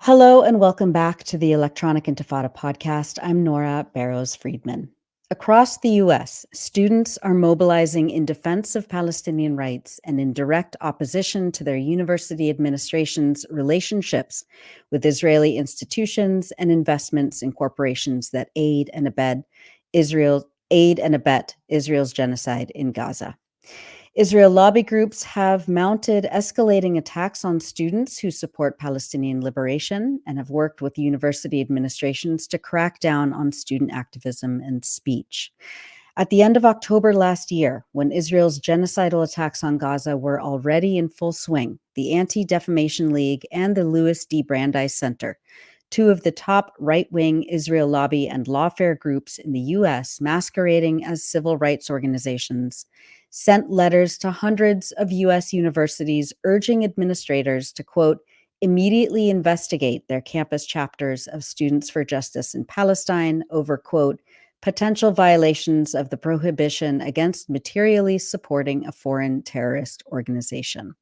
Hello and welcome back to the Electronic Intifada podcast. I'm Nora Barrows-Friedman. Across the U.S., students are mobilizing in defense of Palestinian rights and in direct opposition to their university administration's relationships with Israeli institutions and investments in corporations that aid and abet Israel's genocide in Gaza. Israel lobby groups have mounted escalating attacks on students who support Palestinian liberation and have worked with university administrations to crack down on student activism and speech. At the end of October last year, when Israel's genocidal attacks on Gaza were already in full swing, the Anti-Defamation League and the Louis D. Brandeis Center, two of the top right-wing Israel lobby and lawfare groups in the U.S. masquerading as civil rights organizations, sent letters to hundreds of U.S. universities urging administrators to, quote, immediately investigate their campus chapters of Students for Justice in Palestine over, quote, potential violations of the prohibition against materially supporting a foreign terrorist organization.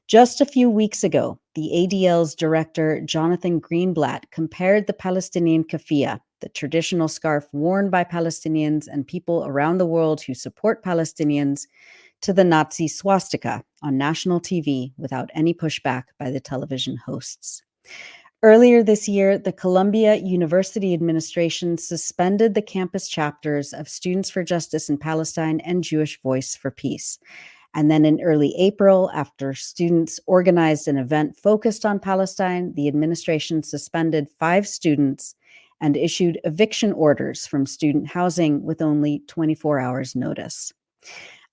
Just a few weeks ago, the ADL's director, Jonathan Greenblatt, compared the Palestinian keffiyeh, the traditional scarf worn by Palestinians and people around the world who support Palestinians, to the Nazi swastika on national TV without any pushback by the television hosts. Earlier this year, the Columbia University administration suspended the campus chapters of Students for Justice in Palestine and Jewish Voice for Peace. And then in early April, after students organized an event focused on Palestine, the administration suspended 5 students and issued eviction orders from student housing with only 24 hours notice.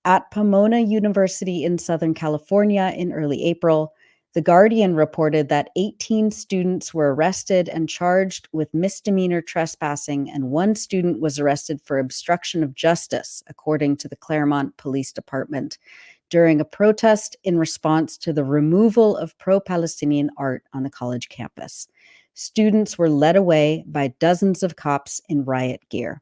At Pomona University in Southern California in early April, The Guardian reported that 18 students were arrested and charged with misdemeanor trespassing, and 1 student was arrested for obstruction of justice, according to the Claremont Police Department, during a protest in response to the removal of pro-Palestinian art on the college campus. Students were led away by dozens of cops in riot gear.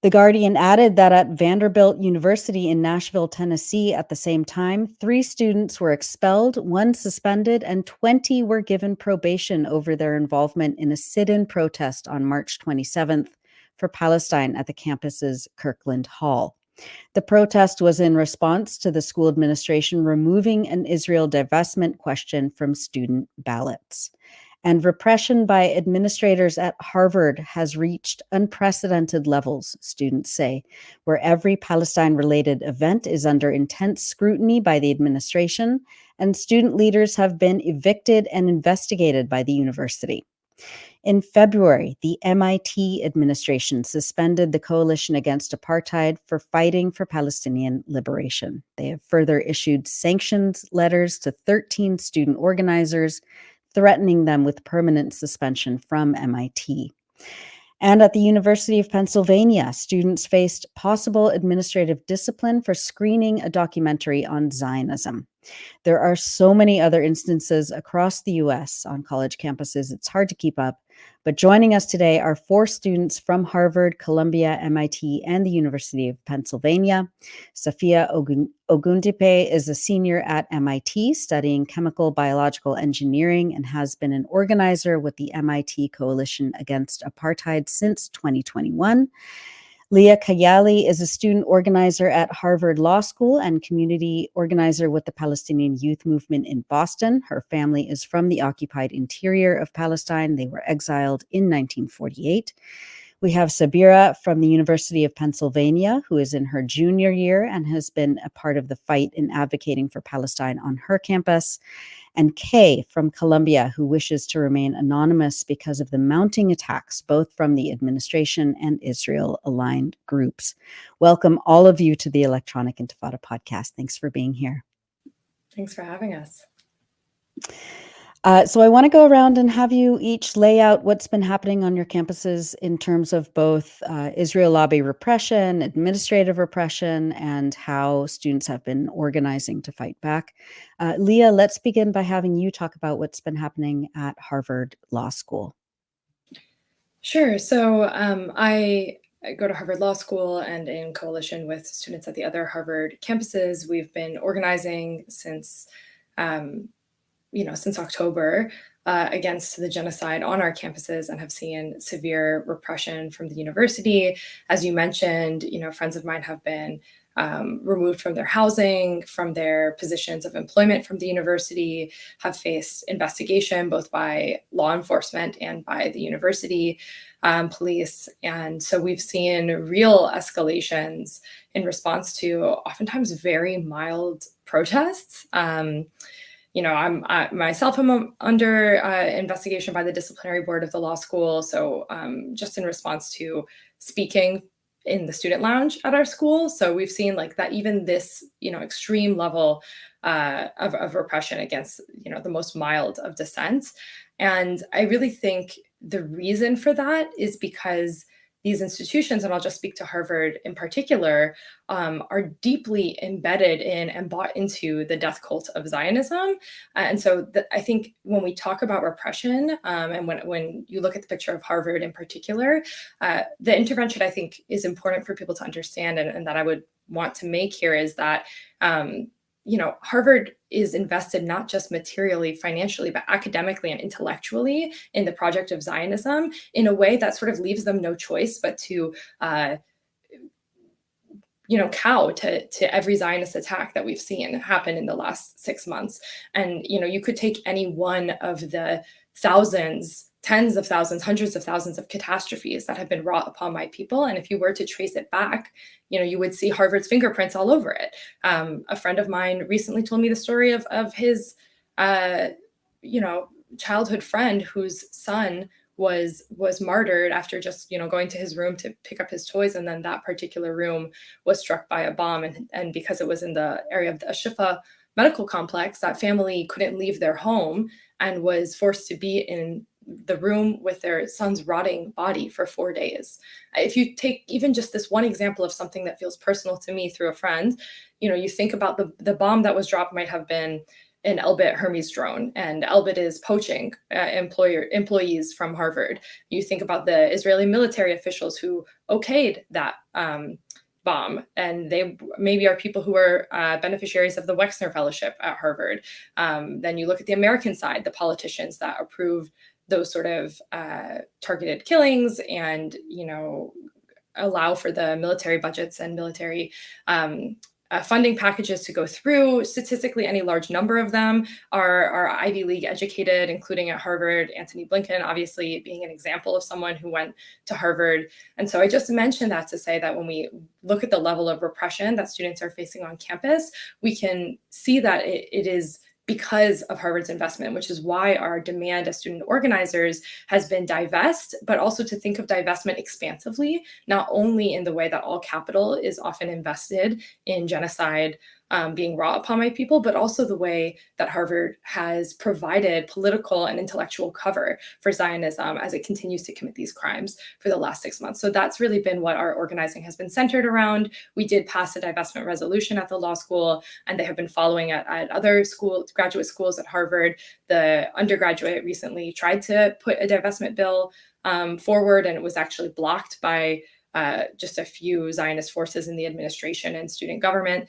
The Guardian added that at Vanderbilt University in Nashville, Tennessee, at the same time, 3 students were expelled, 1 suspended, and 20 were given probation over their involvement in a sit-in protest on March 27th for Palestine at the campus's Kirkland Hall. The protest was in response to the school administration removing an Israel divestment question from student ballots. And repression by administrators at Harvard has reached unprecedented levels, students say, where every Palestine-related event is under intense scrutiny by the administration, and student leaders have been evicted and investigated by the university. In February, the MIT administration suspended the Coalition Against Apartheid for fighting for Palestinian liberation. They have further issued sanctions letters to 13 student organizers, threatening them with permanent suspension from MIT. And at the University of Pennsylvania, students faced possible administrative discipline for screening a documentary on Zionism. There are so many other instances across the U.S. on college campuses, it's hard to keep up. But joining us today are 4 students from Harvard, Columbia, MIT, and the University of Pennsylvania. Safia Ogundipe is a senior at MIT studying chemical biological engineering and has been an organizer with the MIT Coalition Against Apartheid since 2021. Leah Kayali is a student organizer at Harvard Law School and community organizer with the Palestinian Youth Movement in Boston. Her family is from the occupied interior of Palestine. They were exiled in 1948. We have Sabira from the University of Pennsylvania, who is in her junior year and has been a part of the fight in advocating for Palestine on her campus. And Kay from Columbia, who wishes to remain anonymous because of the mounting attacks, both from the administration and Israel-aligned groups. Welcome, all of you, to the Electronic Intifada podcast. Thanks for being here. Thanks for having us. So I want to go around and have you each lay out what's been happening on your campuses in terms of both Israel lobby repression, administrative repression, and how students have been organizing to fight back. Leah, let's begin by having you talk about what's been happening at Harvard Law School. Sure. So I go to Harvard Law School, and in coalition with students at the other Harvard campuses, we've been organizing since October against the genocide on our campuses and have seen severe repression from the university. As you mentioned, friends of mine have been removed from their housing, from their positions of employment from the university, have faced investigation both by law enforcement and by the university police. And so we've seen real escalations in response to oftentimes very mild protests. I'm under investigation by the disciplinary board of the law school. So just in response to speaking in the student lounge at our school. So we've seen like that, even this, extreme level of repression against, the most mild of dissent. And I really think the reason for that is because these institutions, and I'll just speak to Harvard in particular, are deeply embedded in and bought into the death cult of Zionism. And so I think when we talk about repression, and when you look at the picture of Harvard in particular, the intervention I think is important for people to understand, and that I would want to make here is that Harvard is invested not just materially, financially, but academically and intellectually in the project of Zionism in a way that sort of leaves them no choice but to, cow to every Zionist attack that we've seen happen in the last 6 months. And, you could take any one of the thousands, tens of thousands, hundreds of thousands of catastrophes that have been wrought upon my people. And if you were to trace it back, you would see Harvard's fingerprints all over it. A friend of mine recently told me the story of his, childhood friend whose son was martyred after just, going to his room to pick up his toys. And then that particular room was struck by a bomb. And because it was in the area of the Shifa medical complex, that family couldn't leave their home and was forced to be in the room with their son's rotting body for 4 days. If you take even just this one example of something that feels personal to me through a friend, you think about the bomb that was dropped might have been an 𝐓𝐡𝐞 Hermes drone, and 𝐓𝐡𝐞 is poaching employees from Harvard. You think about the Israeli military officials who okayed that bomb, and they maybe are people who are beneficiaries of the Wexner Fellowship at Harvard. Then you look at the American side, the politicians that approved those sort of targeted killings and, allow for the military budgets and military funding packages to go through. Statistically, any large number of them are Ivy League educated, including at Harvard. Antony Blinken, obviously, being an example of someone who went to Harvard. And so I just mentioned that to say that when we look at the level of repression that students are facing on campus, we can see that it is because of Harvard's investment, which is why our demand as student organizers has been divest, but also to think of divestment expansively, not only in the way that all capital is often invested in genocide being wrought upon my people, but also the way that Harvard has provided political and intellectual cover for Zionism as it continues to commit these crimes for the last 6 months. So that's really been what our organizing has been centered around. We did pass a divestment resolution at the law school, and they have been following at other graduate schools at Harvard. The undergraduate recently tried to put a divestment bill forward, and it was actually blocked by just a few Zionist forces in the administration and student government,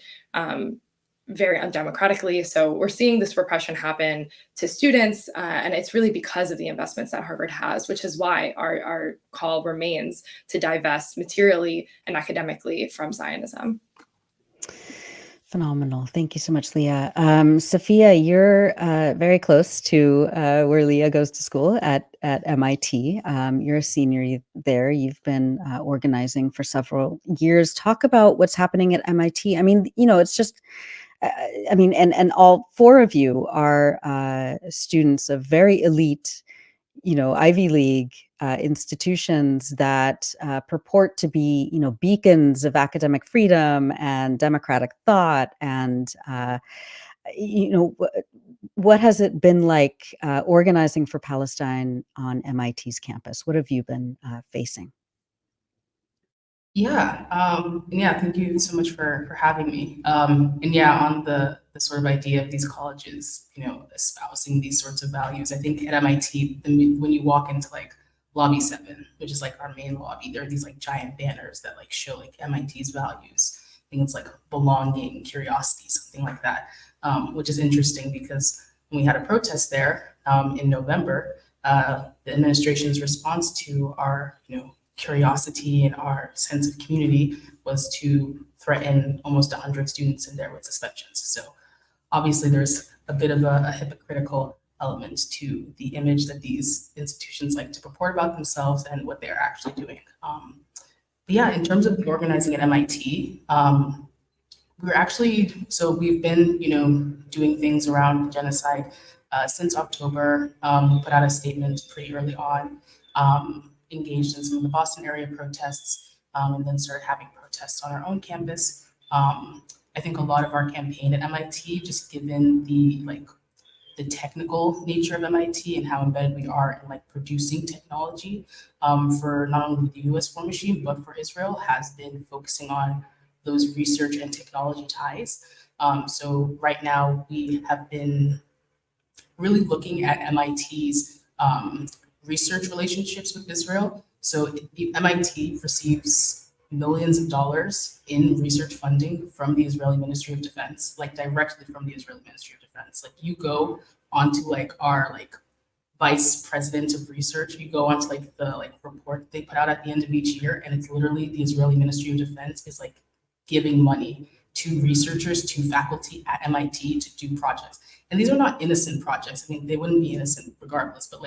very undemocratically. So we're seeing this repression happen to students, and it's really because of the investments that Harvard has, which is why our call remains to divest materially and academically from Zionism. Phenomenal. Thank you so much, Leah. Sophia, you're very close to where Leah goes to school at MIT. You're a senior there. You've been organizing for several years. Talk about what's happening at MIT. I mean, it's just, and all four of you are students of very elite, Ivy League institutions that purport to be, beacons of academic freedom and democratic thought. And, what has it been like organizing for Palestine on MIT's campus? What have you been facing? Thank you so much for having me. On the sort of idea of these colleges, espousing these sorts of values, I think at MIT, when you walk into like lobby 7, which is like our main lobby, there are these like giant banners that like show like MIT's values. I think it's like belonging, curiosity, something like that, which is interesting because when we had a protest there in November, the administration's response to our, curiosity and our sense of community was to threaten almost 100 students in there with suspensions. So obviously there's a bit of a hypocritical element to the image that these institutions like to purport about themselves and what they're actually doing. But yeah, in terms of the organizing at MIT, we've been, doing things around genocide since October. We put out a statement pretty early on, engaged in some of the Boston area protests, and then started having protests on our own campus. I think a lot of our campaign at MIT, just given the technical nature of MIT and how embedded we are in producing technology for not only the US war machine, but for Israel, has been focusing on those research and technology ties. So right now we have been really looking at MIT's research relationships with Israel. So MIT receives millions of dollars in research funding from the Israeli Ministry of Defense, directly from the Israeli Ministry of Defense. You go onto our vice president of research, you go onto the report they put out at the end of each year, and it's literally the Israeli Ministry of Defense is giving money to researchers, to faculty at MIT to do projects. And these are not innocent projects. I mean, they wouldn't be innocent regardless, but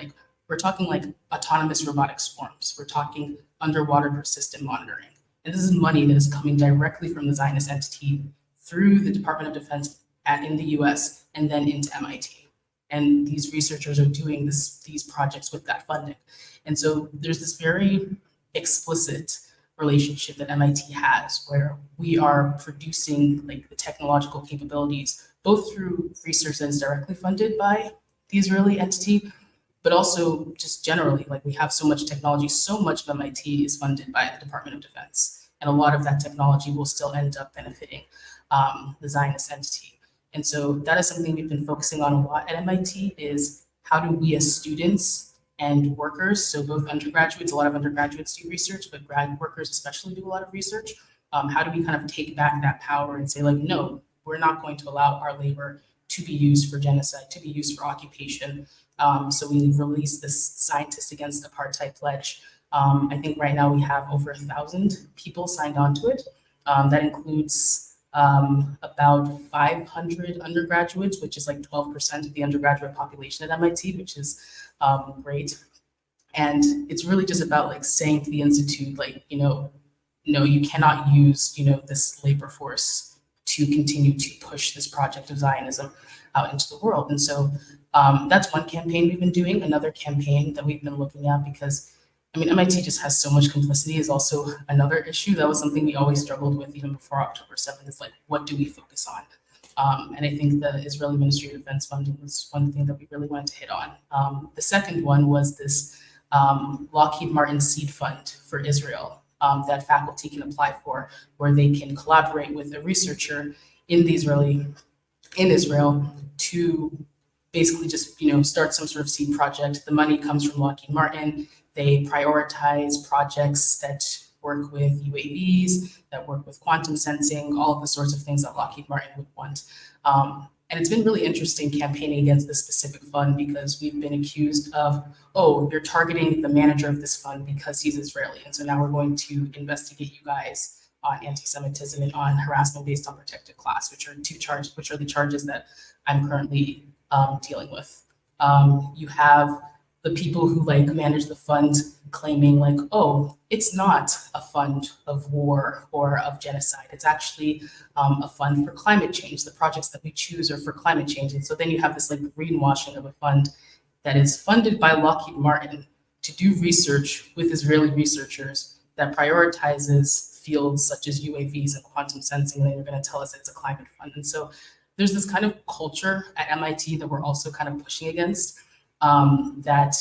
we're talking autonomous robotic swarms. We're talking underwater persistent monitoring. And this is money that is coming directly from the Zionist entity through the Department of Defense in the US and then into MIT. And these researchers are doing these projects with that funding. And so there's this very explicit relationship that MIT has where we are producing the technological capabilities, both through research that is directly funded by the Israeli entity, but also just generally, we have so much technology, so much of MIT is funded by the Department of Defense. And a lot of that technology will still end up benefiting the Zionist entity. And so that is something we've been focusing on a lot at MIT is how do we as students and workers, so both undergraduates, a lot of undergraduates do research, but grad workers especially do a lot of research. How do we kind of take back that power and say no, we're not going to allow our labor to be used for genocide, to be used for occupation. So we released this Scientists Against Apartheid pledge. I think right now we have over 1,000 people signed on to it. That includes about 500 undergraduates, which is 12% of the undergraduate population at MIT, which is great. And it's really just about saying to the institute, no, you cannot use, this labor force to continue to push this project of Zionism out into the world. And so that's one campaign we've been doing. Another campaign that we've been looking at, because MIT just has so much complicity, is also another issue. That was something we always struggled with even before October 7th. It's what do we focus on? And I think the Israeli Ministry of Defense funding was one thing that we really wanted to hit on. The second one was this Lockheed Martin seed fund for Israel that faculty can apply for, where they can collaborate with a researcher in Israel to basically just start some sort of seed project. The money comes from Lockheed Martin. They prioritize projects that work with UAVs, that work with quantum sensing, all of the sorts of things that Lockheed Martin would want. And it's been really interesting campaigning against this specific fund because we've been accused of, oh, you're targeting the manager of this fund because he's Israeli. And so now we're going to investigate you guys on anti-Semitism and on harassment based on protected class, which are the charges that I'm currently dealing with. You have the people who manage the fund claiming oh, it's not a fund of war or of genocide. It's actually a fund for climate change. The projects that we choose are for climate change. And so then you have this greenwashing of a fund that is funded by Lockheed Martin to do research with Israeli researchers that prioritizes fields such as UAVs and quantum sensing, and then you're going to tell us it's a climate fund. And so there's this kind of culture at MIT that we're also kind of pushing against. That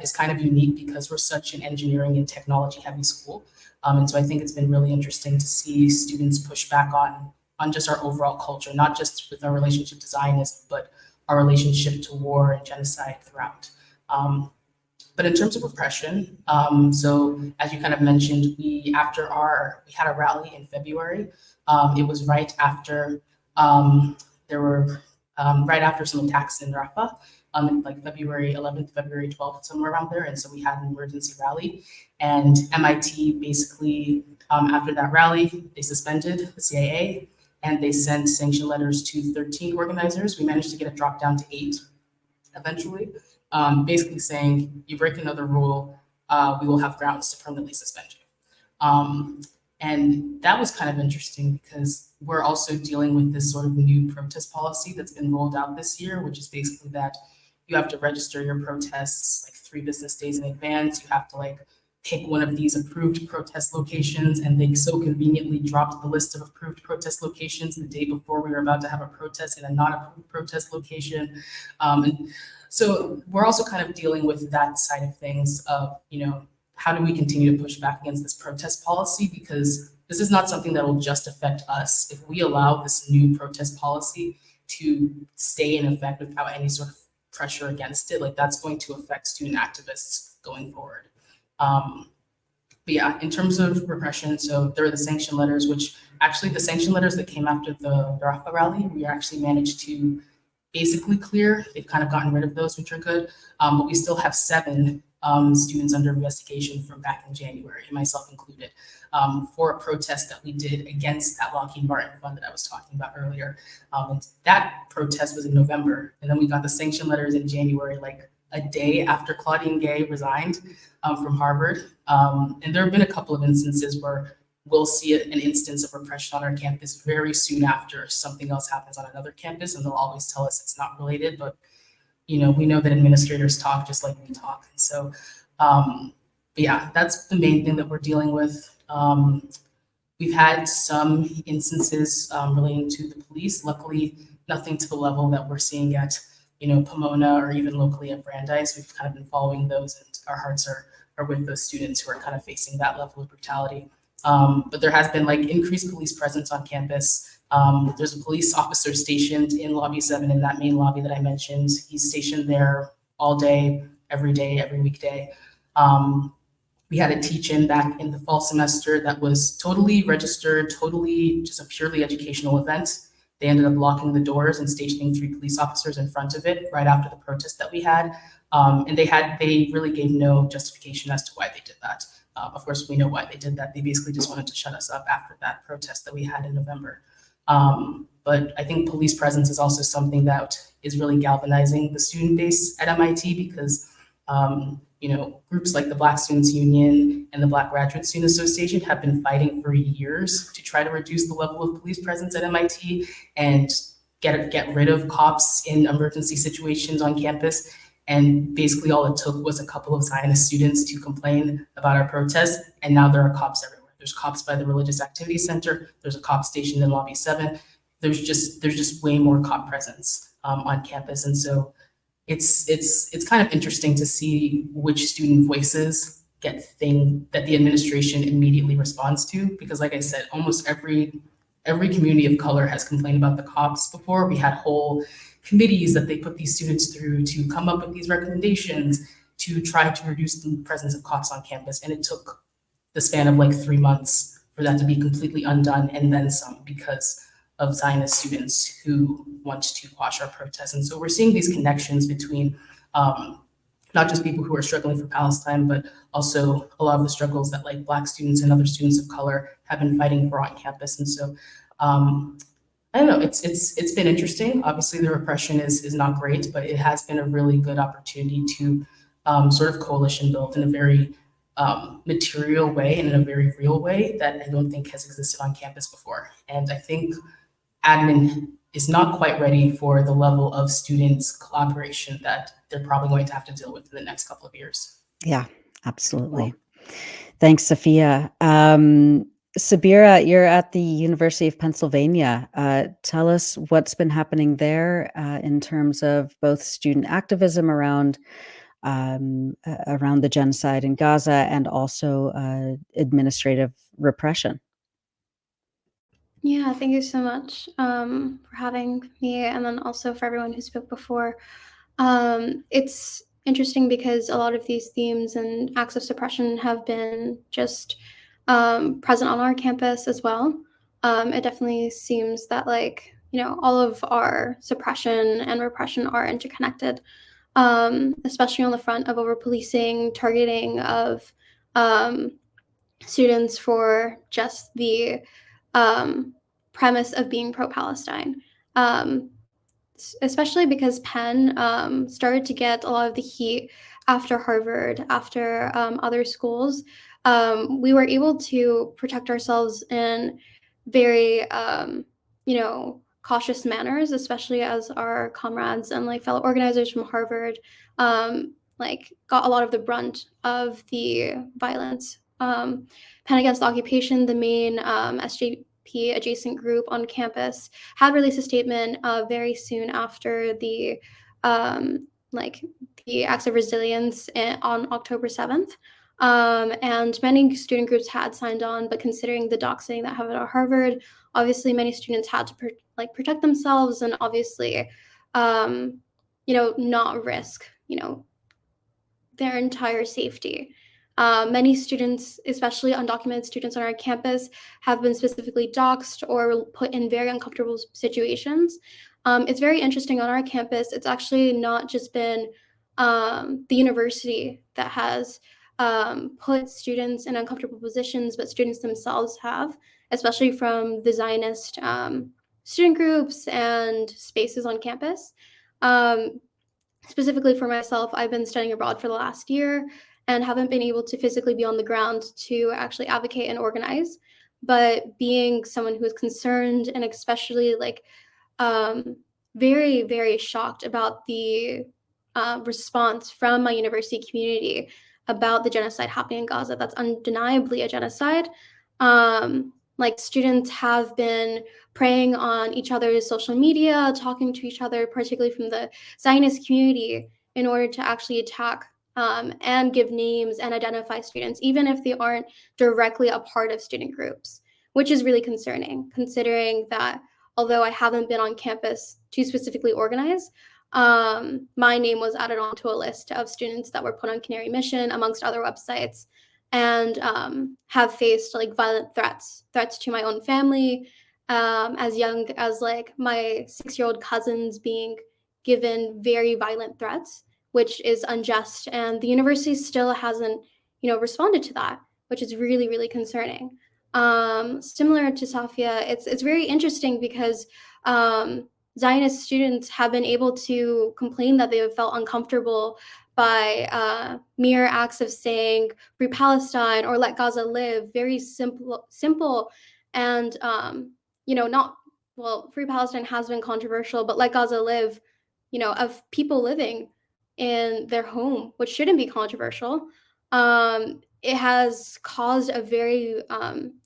is kind of unique because we're such an engineering and technology heavy school. And so I think it's been really interesting to see students push back on just our overall culture, not just with our relationship to Zionism, but our relationship to war and genocide throughout. But in terms of repression, so as you kind of mentioned, we had a rally in February. It was right after there were right after some attacks in Rafah, in like February 11th, February 12th, somewhere around there. And so we had an emergency rally, and MIT basically, after that rally, they suspended the CIA and they sent sanction letters to 13 organizers. We managed to get it dropped down to 8 eventually, basically saying, you break another rule, we will have grounds to permanently suspend you. And that was kind of interesting because we're also dealing with this sort of new protest policy that's been rolled out this year, which is basically that you have to register your protests like 3 business days in advance. You have to like pick one of these approved protest locations, and they so conveniently dropped the list of approved protest locations the day before we were about to have a protest in a non-approved protest location. And so we're also kind of dealing with that side of things of, how do we continue to push back against this protest policy? Because this is not something that will just affect us. If we allow this new protest policy to stay in effect without any sort of pressure against it, like that's going to affect student activists going forward. But yeah, in terms of repression, so there are the sanction letters, which actually the sanction letters that came after the Rafah rally, we actually managed to basically clear. They've kind of gotten rid of those, which are good. But we still have 7 students under investigation from back in January, myself included, for a protest that we did against that Lockheed Martin fund that I was talking about earlier. And that protest was in November. And then we got the sanction letters in January, like a day after Claudine Gay resigned from Harvard. And there have been a couple of instances where we'll see an instance of repression on our campus very soon after something else happens on another campus, and they'll always tell us it's not related, but we know that administrators talk just like we talk. And so, but yeah, that's the main thing that we're dealing with. We've had some instances relating to the police. Luckily, nothing to the level that we're seeing at Pomona or even locally at Brandeis. We've kind of been following those, and our hearts are with those students who are kind of facing that level of brutality. But there has been like increased police presence on campus. There's a police officer stationed in lobby 7, in that main lobby that I mentioned. He's stationed there all day, every weekday. We had a teach-in back in the fall semester that was totally registered, totally just a purely educational event. They ended up locking the doors and stationing 3 police officers in front of it right after the protest that we had. And they really gave no justification as to why they did that. Of course, we know why they did that. They basically just wanted to shut us up after that protest that we had in November. But I think police presence is also something that is really galvanizing the student base at MIT because, groups like the Black Students Union and the Black Graduate Student Association have been fighting for years to try to reduce the level of police presence at MIT and get rid of cops in emergency situations on campus. And basically all it took was a couple of Zionist students to complain about our protest, and now there are cops everywhere. There's cops by the Religious Activity Center. There's a cop stationed in Lobby 7. There's just way more cop presence on campus, and so it's kind of interesting to see which student voices get thing that the administration immediately responds to, because like I said, almost every community of color has complained about the cops before. We had whole committees that they put these students through to come up with these recommendations to try to reduce the presence of cops on campus. And it took the span of like 3 months for that to be completely undone, and then some, because of Zionist students who want to quash our protests. And so we're seeing these connections between not just people who are struggling for Palestine, but also a lot of the struggles that like Black students and other students of color have been fighting for on campus. And so I don't know, it's been interesting. Obviously the repression is not great, but it has been a really good opportunity to sort of coalition build in a very material way and in a very real way that I don't think has existed on campus before. And I think admin is not quite ready for the level of students' collaboration that they're probably going to have to deal with in the next couple of years. Yeah, absolutely. Thanks, Sophia. Sabira, you're at the University of Pennsylvania. Tell us what's been happening there in terms of both student activism around the genocide in Gaza and also administrative repression. Yeah, thank you so much for having me, and then also for everyone who spoke before. It's interesting because a lot of these themes and acts of suppression have been just present on our campus as well. It definitely seems that like all of our suppression and repression are interconnected, especially on the front of over-policing, targeting of students for just the premise of being pro-Palestine. Especially because Penn started to get a lot of the heat after Harvard, after other schools. We were able to protect ourselves in very, cautious manners, especially as our comrades and like fellow organizers from Harvard got a lot of the brunt of the violence. Penn Against the Occupation, the main SJP adjacent group on campus, had released a statement very soon after the acts of resilience on October 7th. And many student groups had signed on, but considering the doxing that happened at Harvard, obviously many students had to protect themselves and obviously, not risk, their entire safety. Many students, especially undocumented students on our campus, have been specifically doxxed or put in very uncomfortable situations. It's very interesting on our campus. It's actually not just been the university that has put students in uncomfortable positions, but students themselves have, especially from the Zionist student groups and spaces on campus. Specifically for myself, I've been studying abroad for the last year and haven't been able to physically be on the ground to actually advocate and organize. But being someone who is concerned and especially very, very shocked about the response from my university community about the genocide happening in Gaza, that's undeniably a genocide. Students have been preying on each other's social media, talking to each other, particularly from the Zionist community, in order to actually attack and give names and identify students, even if they aren't directly a part of student groups, which is really concerning, considering that although I haven't been on campus to specifically organize, my name was added onto a list of students that were put on Canary Mission, amongst other websites, and have faced violent threats to my own family, as young as my 6-year-old cousins being given very violent threats, which is unjust. And the university still hasn't, responded to that, which is really, really concerning. Similar to Safia, it's very interesting because Zionist students have been able to complain that they have felt uncomfortable by mere acts of saying "Free Palestine" or "Let Gaza live." Very simple, and not well. Free Palestine has been controversial, but "Let Gaza live," of people living in their home, which shouldn't be controversial. It has caused a very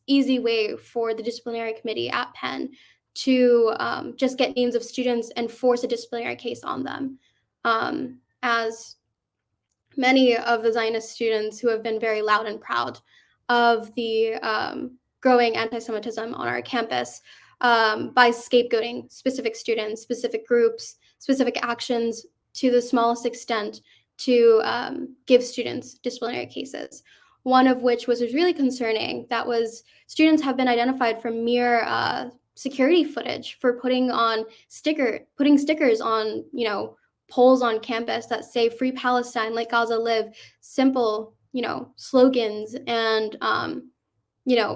easy way for the disciplinary committee at Penn to just get names of students and force a disciplinary case on them. As many of the Zionist students who have been very loud and proud of the growing anti-Semitism on our campus by scapegoating specific students, specific groups, specific actions to the smallest extent to give students disciplinary cases. One of which was really concerning. That was students have been identified from mere security footage for putting stickers on, poles on campus that say "Free Palestine, Let Gaza live," simple, slogans and,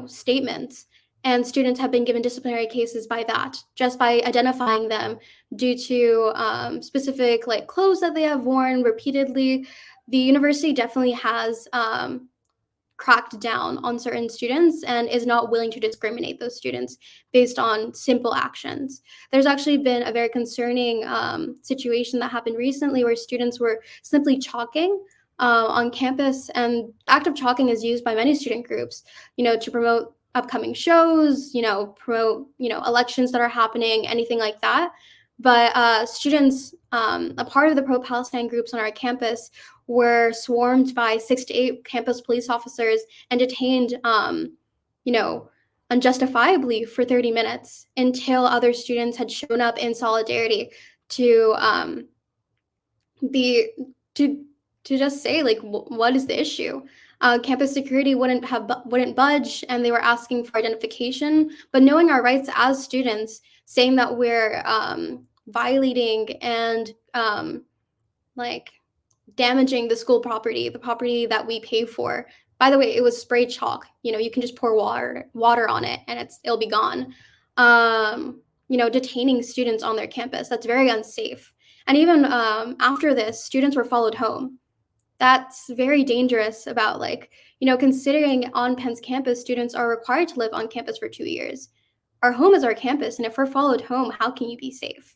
statements. And students have been given disciplinary cases by that, just by identifying them due to specific clothes that they have worn repeatedly. The university definitely has cracked down on certain students and is not willing to discriminate those students based on simple actions. There's actually been a very concerning situation that happened recently where students were simply chalking on campus, and active chalking is used by many student groups, to promote upcoming shows, promote, elections that are happening, anything like that. But students, a part of the pro-Palestine groups on our campus, were swarmed by 6 to 8 campus police officers and detained, unjustifiably for 30 minutes until other students had shown up in solidarity to just say what is the issue. Campus security wouldn't budge, and they were asking for identification. But knowing our rights as students, saying that we're violating and like damaging the school property, the property that we pay for. By the way, it was spray chalk. You know, you can just pour water on it and it'll be gone. You know, detaining students on their campus, that's very unsafe. And even after this, students were followed home. That's very dangerous about, like, you know, considering on Penn's campus, students are required to live on campus for 2 years. Our home is our campus, and if we're followed home, how can you be safe?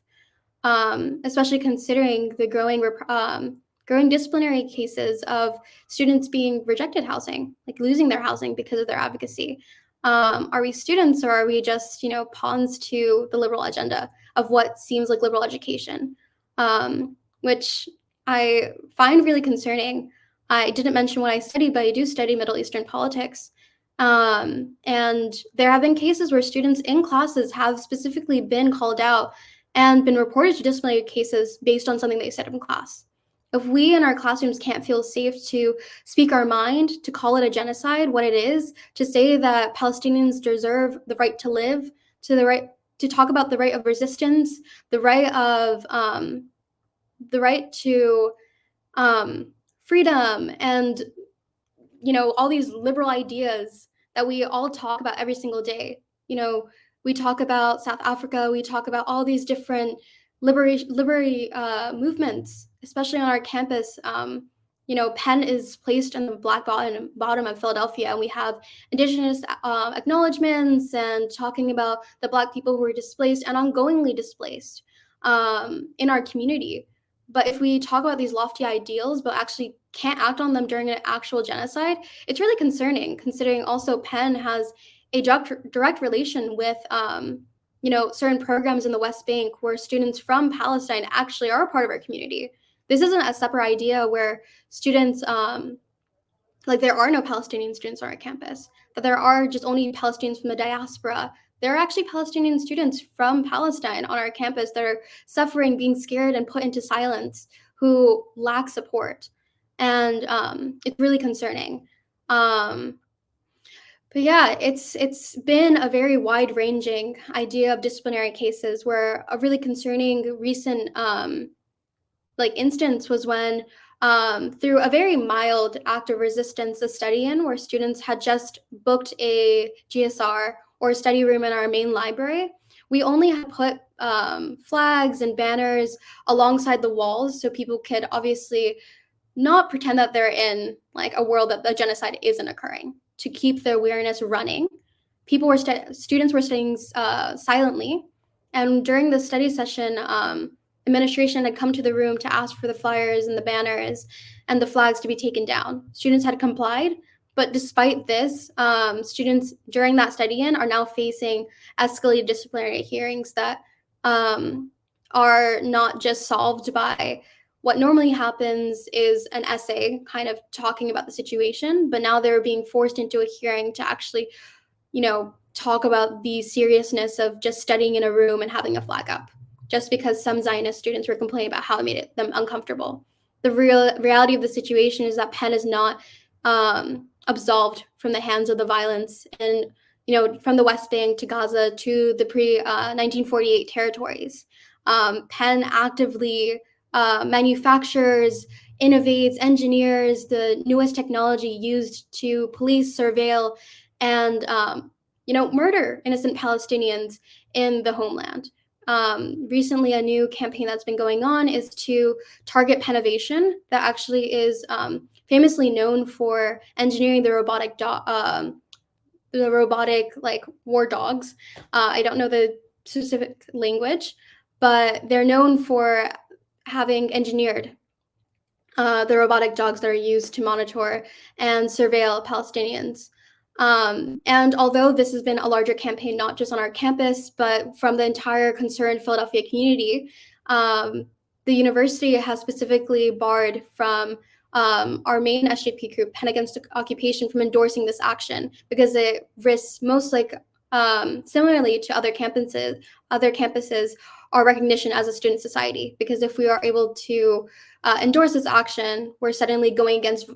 Especially considering the growing disciplinary cases of students being rejected housing, like losing their housing because of their advocacy. Are we students, or are we just, you know, pawns to the liberal agenda of what seems like liberal education, which I find really concerning. I didn't mention what I studied, but I do study Middle Eastern politics. And there have been cases where students in classes have specifically been called out and been reported to disciplinary cases based on something they said in class. If we in our classrooms can't feel safe to speak our mind, to call it a genocide, what it is, to say that Palestinians deserve the right to live, to talk about the right of resistance, the right to freedom, and, you know, all these liberal ideas that we all talk about every single day. You know, we talk about South Africa, we talk about all these different liberty movements, especially on our campus. You know, Penn is placed in the black bottom of Philadelphia, and we have indigenous acknowledgements and talking about the Black people who are displaced and ongoingly displaced in our community. But if we talk about these lofty ideals but actually can't act on them during an actual genocide, it's really concerning, considering also Penn has a direct relation with you know, certain programs in the West Bank where students from Palestine actually are a part of our community. This isn't a separate idea where students, like, there are no Palestinian students on our campus, that there are just only Palestinians from the diaspora. There are actually Palestinian students from Palestine on our campus that are suffering, being scared, and put into silence, who lack support. And it's really concerning. But yeah, it's been a very wide-ranging idea of disciplinary cases, where a really concerning recent like instance was when through a very mild act of resistance, a study-in where students had just booked a GSR or a study room in our main library, we only had put flags and banners alongside the walls so people could obviously not pretend that they're in, like, a world that the genocide isn't occurring, to keep the awareness running. Students were studying silently, and during the study session, administration had come to the room to ask for the flyers and the banners and the flags to be taken down. Students had complied, but despite this, students during that study-in are now facing escalated disciplinary hearings that are not just solved by what normally happens is an essay kind of talking about the situation, but now they're being forced into a hearing to actually, you know, talk about the seriousness of just studying in a room and having a flag up, just because some Zionist students were complaining about how it made them uncomfortable. The reality of the situation is that Penn is not absolved from the hands of the violence, and, you know, from the West Bank to Gaza to the pre-1948 territories. Penn actively manufactures, innovates, engineers the newest technology used to police, surveil, and you know, murder innocent Palestinians in the homeland. Recently, a new campaign that's been going on is to target Pennovation, that actually is famously known for engineering the robotic like war dogs. I don't know the specific language, but they're known for having engineered the robotic dogs that are used to monitor and surveil Palestinians. And although this has been a larger campaign, not just on our campus, but from the entire concerned Philadelphia community, the university has specifically barred from our main SJP group, Penn Against Occupation, from endorsing this action, because it risks, most like similarly to other campuses, our recognition as a student society. Because if we are able to endorse this action, we're suddenly going against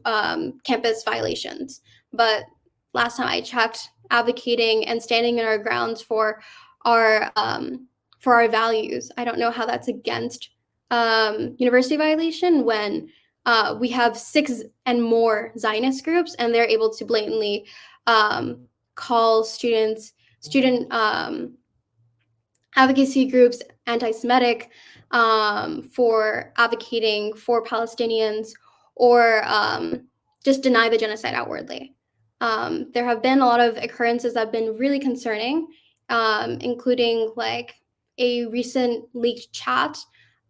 campus violations. But last time I checked, advocating and standing in our grounds for our for our values. I don't know how that's against university violation when we have 6 and more Zionist groups, and they're able to blatantly call student advocacy groups anti-Semitic for advocating for Palestinians, or just deny the genocide outwardly. There have been a lot of occurrences that have been really concerning, including like a recent leaked chat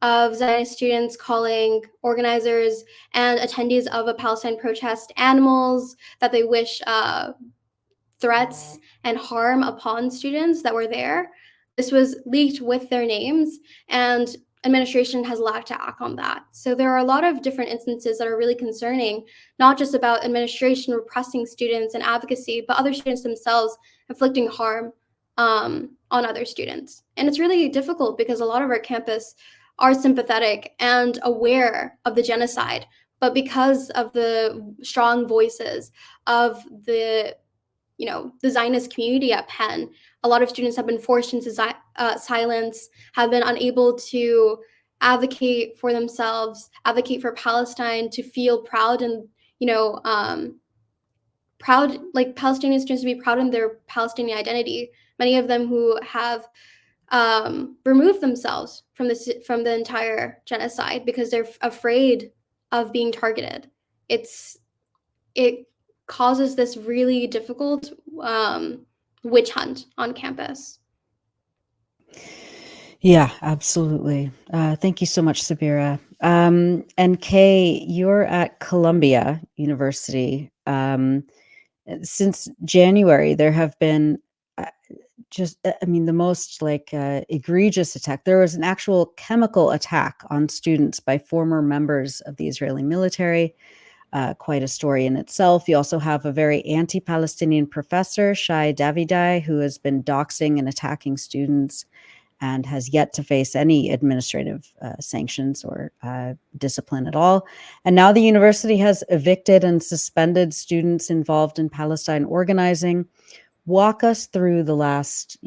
of Zionist students calling organizers and attendees of a Palestine protest animals, that they wish threats and harm upon students that were there. This was leaked with their names, and administration has lacked to act on that. So there are a lot of different instances that are really concerning, not just about administration repressing students and advocacy, but other students themselves inflicting harm on other students. And it's really difficult because a lot of our campus are sympathetic and aware of the genocide, but because of the strong voices of the Zionist community at Penn, a lot of students have been forced into silence, have been unable to advocate for themselves, advocate for Palestine, to feel proud and, proud, like Palestinian students to be proud in their Palestinian identity. Many of them who have removed themselves from the entire genocide because they're afraid of being targeted. It causes this really difficult witch hunt on campus. Yeah, absolutely. Thank you so much, Sabira. And Kay, you're at Columbia University. Since January, there have been the most egregious attack. There was an actual chemical attack on students by former members of the Israeli military. Quite a story in itself. You also have a very anti-Palestinian professor, Shai Davidai, who has been doxing and attacking students and has yet to face any administrative sanctions or discipline at all. And now the university has evicted and suspended students involved in Palestine organizing. Walk us through the last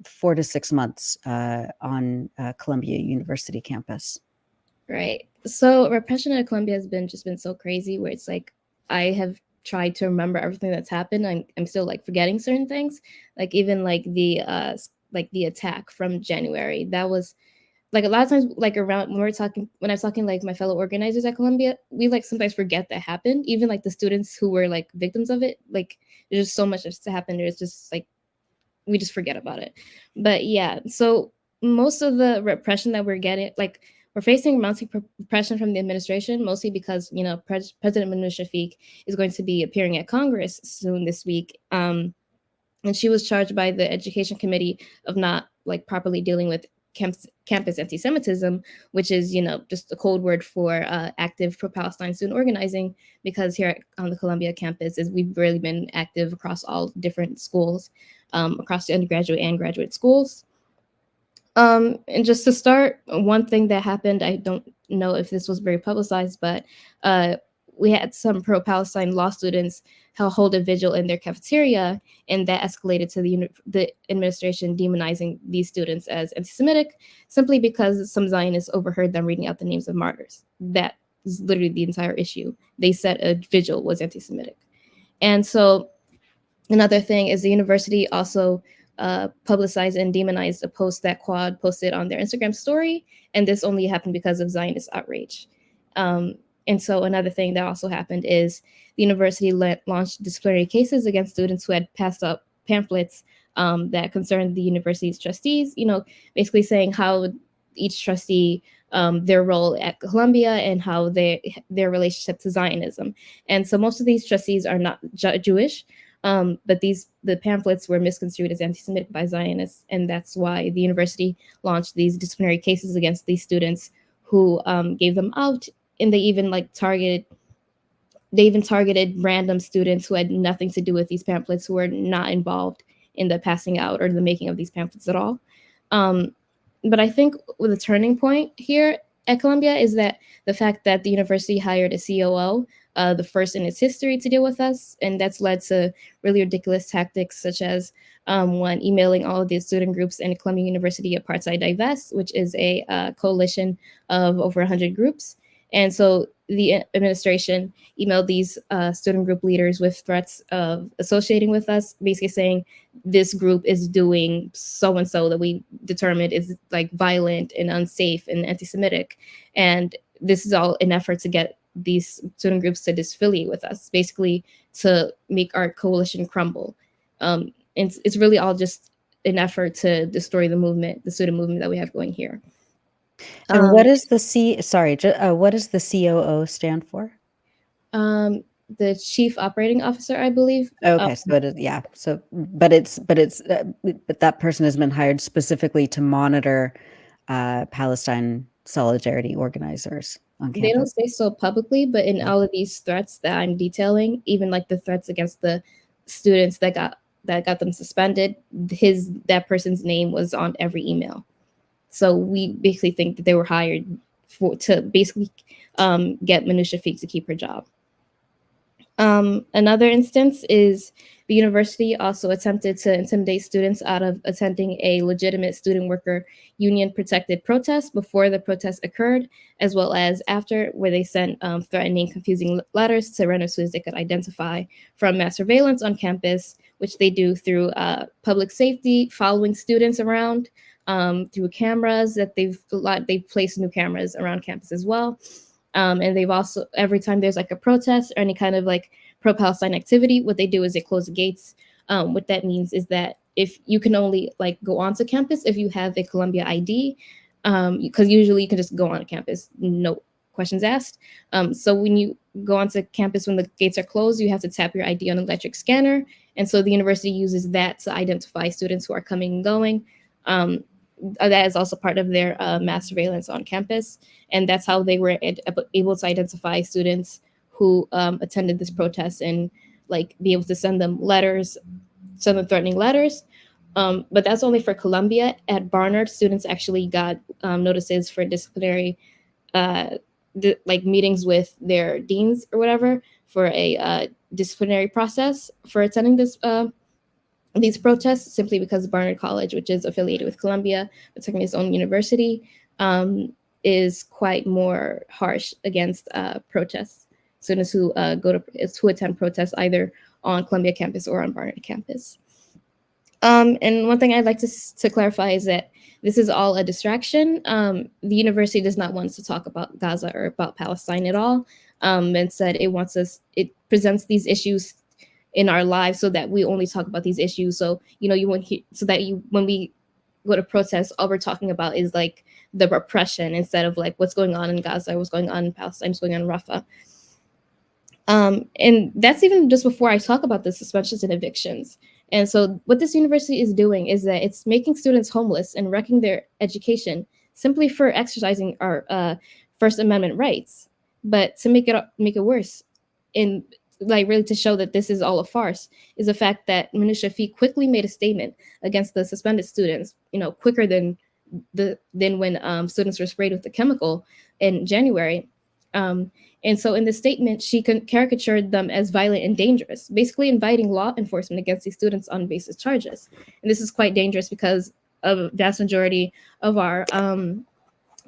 4 to 6 months on Columbia University campus. Right. So repression at Columbia has been so crazy, where it's like I have tried to remember everything that's happened. I'm still like forgetting certain things, like even like the attack from January. That was like a lot of times, like around when I'm talking like my fellow organizers at Columbia, we like sometimes forget that happened. Even like the students who were like victims of it, like there's just so much that's happened. There's just like we just forget about it. But yeah, so most of the repression that we're getting, like we're facing mounting repression from the administration, mostly because, President Manu Shafiq is going to be appearing at Congress soon this week. And she was charged by the Education Committee of not like properly dealing with campus anti-Semitism, which is, just a code word for active pro-Palestine student organizing, because here on the Columbia campus we've really been active across all different schools, across the undergraduate and graduate schools. And just to start, one thing that happened, I don't know if this was very publicized, but we had some pro-Palestine law students hold a vigil in their cafeteria, and that escalated to the administration demonizing these students as anti-Semitic, simply because some Zionists overheard them reading out the names of martyrs. That is literally the entire issue. They said a vigil was anti-Semitic. And so another thing is the university also publicized and demonized a post that Quad posted on their Instagram story, and this only happened because of Zionist outrage. And so another thing that also happened is the university launched disciplinary cases against students who had passed up pamphlets that concerned the university's trustees, basically saying how each trustee, their role at Columbia and how their relationship to Zionism. And so most of these trustees are not Jewish, but the pamphlets were misconstrued as anti-Semitic by Zionists, and that's why the university launched these disciplinary cases against these students who gave them out, and they even targeted random students who had nothing to do with these pamphlets, who were not involved in the passing out or the making of these pamphlets at all. But I think with a turning point here at Columbia is that the fact that the university hired a COO, the first in its history to deal with us, and that's led to really ridiculous tactics such as one emailing all of the student groups in Columbia University Apartheid Divest, which is a coalition of over 100 groups. And so the administration emailed these student group leaders with threats of associating with us, basically saying this group is doing so and so that we determined is like violent and unsafe and anti-Semitic, and this is all an effort to get these student groups to disaffiliate with us, basically to make our coalition crumble. It's really all just an effort to destroy the movement, the student movement that we have going here. And what is the what does the COO stand for? The chief operating officer, I believe. Okay, so it is, yeah. So, but that person has been hired specifically to monitor Palestine solidarity organizers on They don't campus. say so publicly, but in all of these threats that I'm detailing, even like the threats against the students that got them suspended, that person's name was on every email. So we basically think that they were hired to basically get Minouche Shafik to keep her job. Another instance is the university also attempted to intimidate students out of attending a legitimate student worker union protected protest before the protest occurred, as well as after, where they sent threatening, confusing letters to random students they could identify from mass surveillance on campus, which they do through public safety, following students around through cameras that they've placed new cameras around campus as well. And they've also, every time there's like a protest or any kind of like pro-Palestine activity, what they do is they close the gates. What that means is that if you can only like go onto campus if you have a Columbia ID, because usually you can just go on campus, no questions asked. So when you go onto campus when the gates are closed, you have to tap your ID on an electric scanner. And so the university uses that to identify students who are coming and going. That is also part of their mass surveillance on campus. And that's how they were able to identify students who attended this protest and like be able to send them threatening letters. But that's only for Columbia. At Barnard, students actually got notices for disciplinary like meetings with their deans or whatever for a disciplinary process for attending these protests, simply because Barnard College, which is affiliated with Columbia, but technically its own university, is quite more harsh against protests. Students who attend protests either on Columbia campus or on Barnard campus. And one thing I'd like to clarify is that this is all a distraction. The university does not want us to talk about Gaza or about Palestine at all. Instead, it presents these issues in our lives so that we only talk about these issues. So, you won't hear, so that when we go to protest, all we're talking about is like the repression instead of like what's going on in Gaza, what's going on in Palestine, what's going on in Rafah. And that's even just before I talk about the suspensions and evictions. And so what this university is doing is that it's making students homeless and wrecking their education simply for exercising our First Amendment rights. But to make it worse, and like really to show that this is all a farce, is the fact that Minouche Shafik quickly made a statement against the suspended students, quicker than when students were sprayed with the chemical in January. And so in this statement, she caricatured them as violent and dangerous, basically inviting law enforcement against these students on baseless charges. And this is quite dangerous because a vast majority of our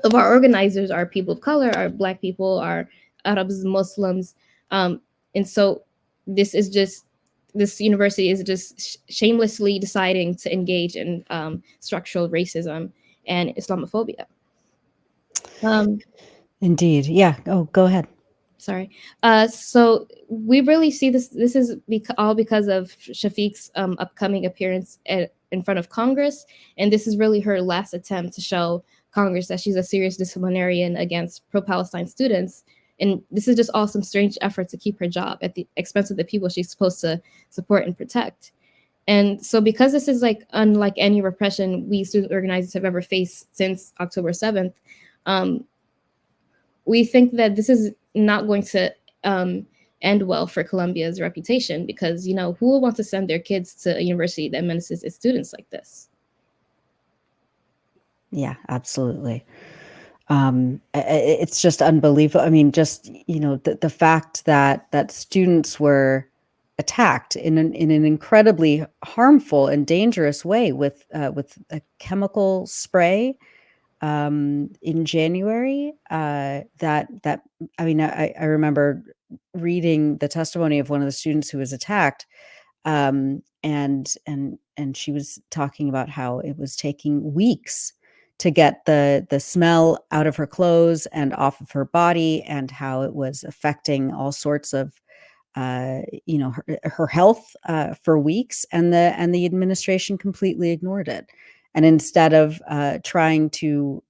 organizers are people of color, are Black people, are Arabs, Muslims. And so this university is just shamelessly deciding to engage in structural racism and Islamophobia. Indeed. Yeah. Oh, go ahead. Sorry. So we really see this is all because of Shafik's upcoming appearance in front of Congress. And this is really her last attempt to show Congress that she's a serious disciplinarian against pro-Palestine students. And this is just all some strange effort to keep her job at the expense of the people she's supposed to support and protect. And so because this is like unlike any repression we student organizers have ever faced since October 7th, we think that this is not going to end well for Columbia's reputation, because, who will want to send their kids to a university that menaces its students like this? Yeah, absolutely. It's just unbelievable. I mean, just, you know, the fact that students were attacked in an incredibly harmful and dangerous way with a chemical spray in January. That I mean, I remember reading the testimony of one of the students who was attacked, and she was talking about how it was taking weeks to get the smell out of her clothes and off of her body, and how it was affecting all sorts of you know, her health for weeks, and the administration completely ignored it. And instead of trying to,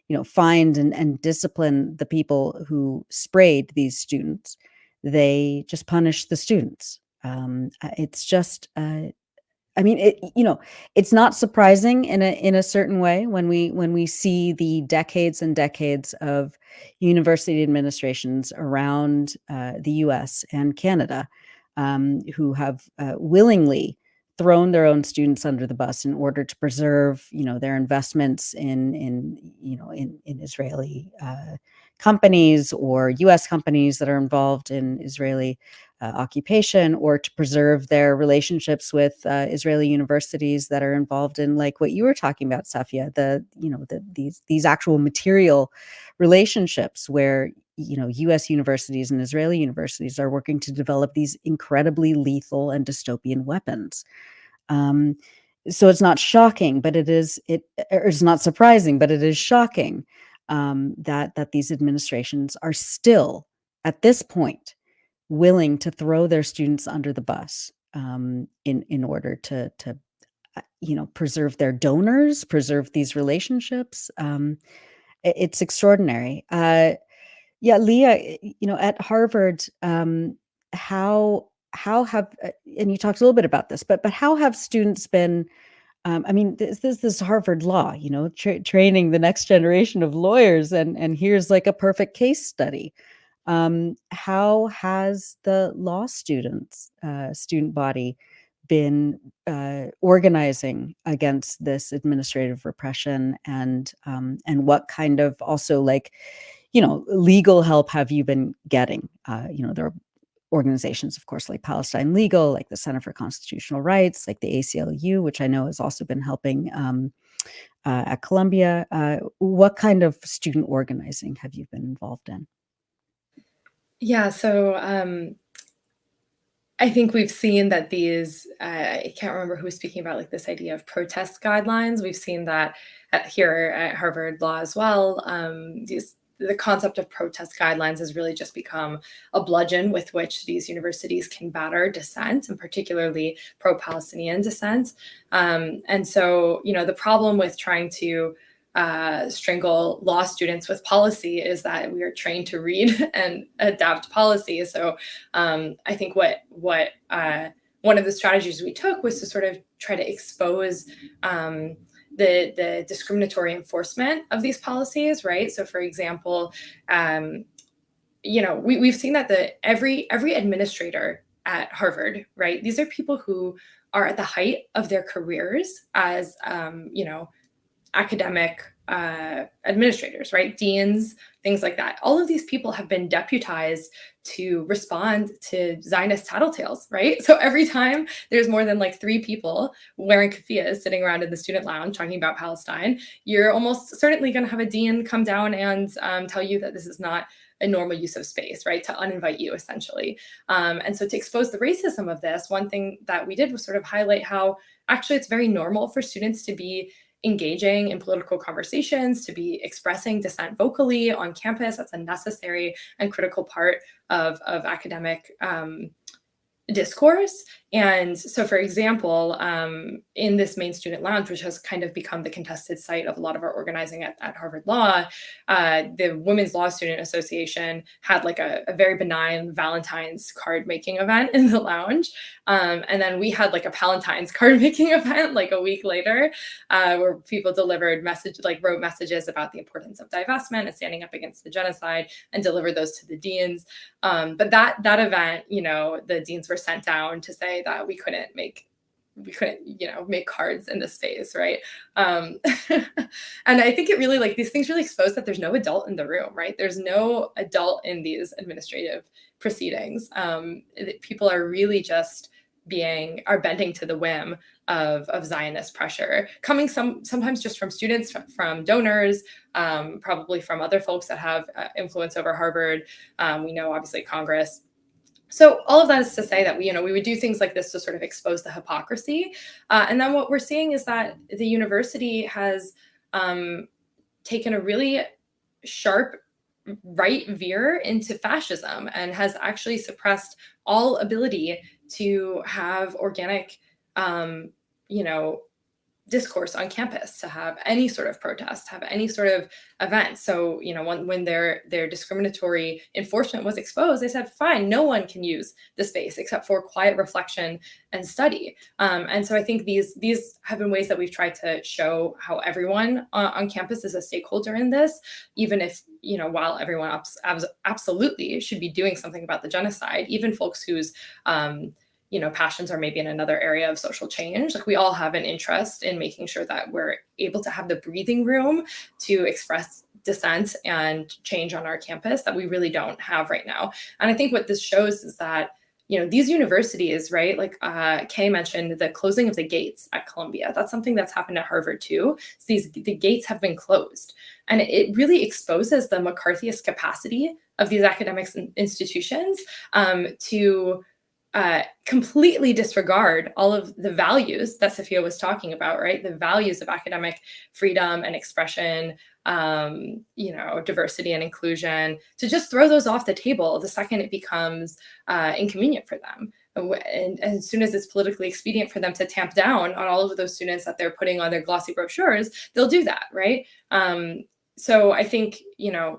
you know, find and discipline the people who sprayed these students, they just punished the students. It's just I mean, you know, it's not surprising in a certain way when we see the decades and decades of university administrations around the U.S. and Canada, who have willingly thrown their own students under the bus in order to preserve, you know, their investments in you know, in Israeli companies or U.S. companies that are involved in Israeli occupation, or to preserve their relationships with Israeli universities that are involved in, like what you were talking about, Safia, you know, these actual material relationships where, you know, U.S. universities and Israeli universities are working to develop these incredibly lethal and dystopian weapons. Um, so it's not shocking, but it's not surprising, but it is shocking that these administrations are still at this point willing to throw their students under the bus in order to you know, preserve their donors, preserve these relationships. It's extraordinary. Yeah, Leah, you know, at Harvard, how have and you talked a little bit about this, but how have students been? I mean, this Harvard law, you know, training the next generation of lawyers, and here's like a perfect case study. How has the law student body been organizing against this administrative repression, and what kind of also, like, you know, legal help have you been getting? You know, there are organizations, of course, like Palestine Legal, like the Center for Constitutional Rights, like the ACLU, which I know has also been helping at Columbia. What kind of student organizing have you been involved in? Yeah, so I think we've seen that these, I can't remember who was speaking about like this idea of protest guidelines. We've seen that here at Harvard Law as well. The concept of protest guidelines has really just become a bludgeon with which these universities can batter dissent, and particularly pro-Palestinian dissent. And so, you know, the problem with trying to strangle law students with policy is that we are trained to read and adapt policy. So I think what one of the strategies we took was to sort of try to expose the discriminatory enforcement of these policies, right? So, for example, you know, we've seen that every administrator at Harvard, right? These are people who are at the height of their careers as, you know, academic administrators, right? Deans, things like that. All of these people have been deputized to respond to Zionist tattletales, right? So every time there's more than like 3 people wearing keffiyehs sitting around in the student lounge talking about Palestine, you're almost certainly going to have a dean come down and tell you that this is not a normal use of space, right? To uninvite you, essentially. And so to expose the racism of this, one thing that we did was sort of highlight how actually it's very normal for students to be engaging in political conversations, to be expressing dissent vocally on campus. That's a necessary and critical part of academic discourse. And so, for example, in this main student lounge, which has kind of become the contested site of a lot of our organizing at Harvard Law, the Women's Law Student Association had like a very benign Valentine's card making event in the lounge. And then we had like a Palentine's card making event like a week later, where people delivered wrote messages about the importance of divestment and standing up against the genocide, and delivered those to the deans. But that event, you know, the deans were sent down to say that we couldn't make we couldn't, make cards in the space, right? And I think it really, like, these things really expose that there's no adult in the room, right? There's no adult in these administrative proceedings. People are really just bending to the whim of Zionist pressure, coming sometimes just from students, from donors, probably from other folks that have influence over Harvard. We know, obviously, Congress. So all of that is to say that we would do things like this to sort of expose the hypocrisy. And then what we're seeing is that the university has taken a really sharp right veer into fascism and has actually suppressed all ability to have organic, discourse on campus, to have any sort of protest, have any sort of event. So, when their discriminatory enforcement was exposed, they said, fine, no one can use the space except for quiet reflection and study. And so I think these have been ways that we've tried to show how everyone on campus is a stakeholder in this, even if, while everyone absolutely should be doing something about the genocide, even folks whose passions are maybe in another area of social change. Like, we all have an interest in making sure that we're able to have the breathing room to express dissent and change on our campus that we really don't have right now. And I think what this shows is that, these universities, right? Like Kay mentioned the closing of the gates at Columbia. That's something that's happened at Harvard too. So the gates have been closed. And it really exposes the McCarthyist capacity of these academic institutions to completely disregard all of the values that Sophia was talking about, right? The values of academic freedom and expression, diversity and inclusion, to just throw those off the table the second it becomes inconvenient for them. And as soon as it's politically expedient for them to tamp down on all of those students that they're putting on their glossy brochures, they'll do that, right? So I think,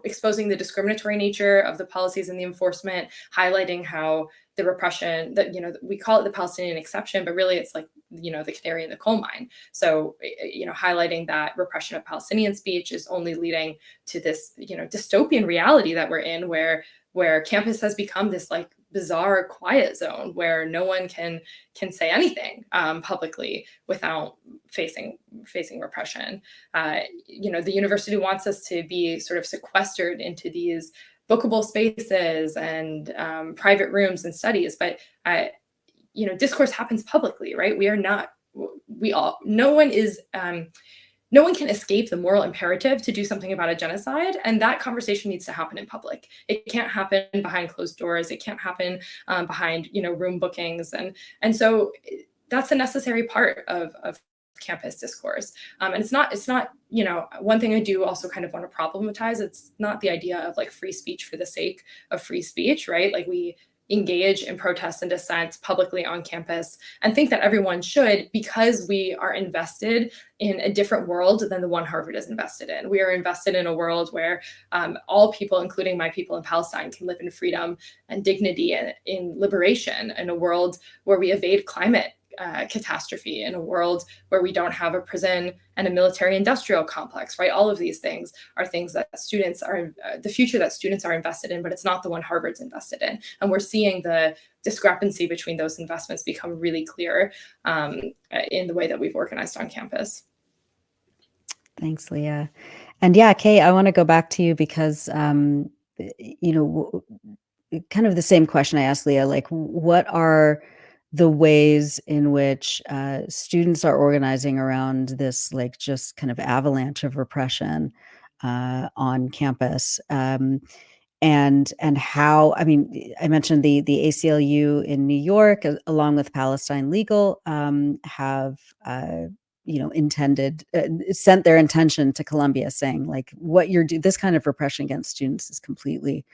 exposing the discriminatory nature of the policies and the enforcement, highlighting how the repression that, we call it the Palestinian exception, but really it's like, the canary in the coal mine. So, highlighting that repression of Palestinian speech is only leading to this, dystopian reality that we're in, where campus has become this like bizarre quiet zone where no one can say anything publicly without facing repression. The university wants us to be sort of sequestered into these bookable spaces and private rooms and studies, but discourse happens publicly, right? No one can escape the moral imperative to do something about a genocide, and that conversation needs to happen in public. It can't happen behind closed doors. It can't happen behind room bookings, and so that's a necessary part of campus discourse. And it's not one thing I do also kind of want to problematize. It's not the idea of like free speech for the sake of free speech, right? Like, we engage in protest and dissent publicly on campus and think that everyone should, because we are invested in a different world than the one Harvard is invested in. We are invested in a world where all people, including my people in Palestine, can live in freedom and dignity and in liberation, in a world where we evade climate catastrophe, in a world where we don't have a prison and a military industrial complex, right? All of these things are things that students are, the future that students are invested in, but it's not the one Harvard's invested in. And we're seeing the discrepancy between those investments become really clear in the way that we've organized on campus. Thanks, Leah. And yeah, Kay, I want to go back to you because, kind of the same question I asked Leah, like, what are the ways in which students are organizing around this, like, just kind of avalanche of repression on campus, and how, I mean, I mentioned the ACLU in New York, along with Palestine Legal, have sent their intention to Columbia, saying, like, what you're doing, this kind of repression against students is completely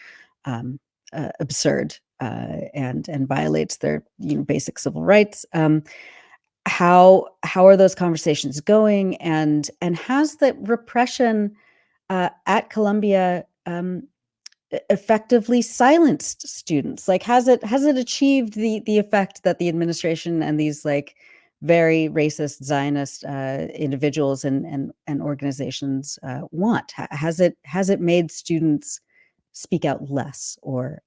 absurd and violates their basic civil rights. How are those conversations going, and has the repression at Columbia effectively silenced students? Like, has it achieved the effect that the administration and these, like, very racist Zionist individuals and organizations want? Has it made students speak out less, or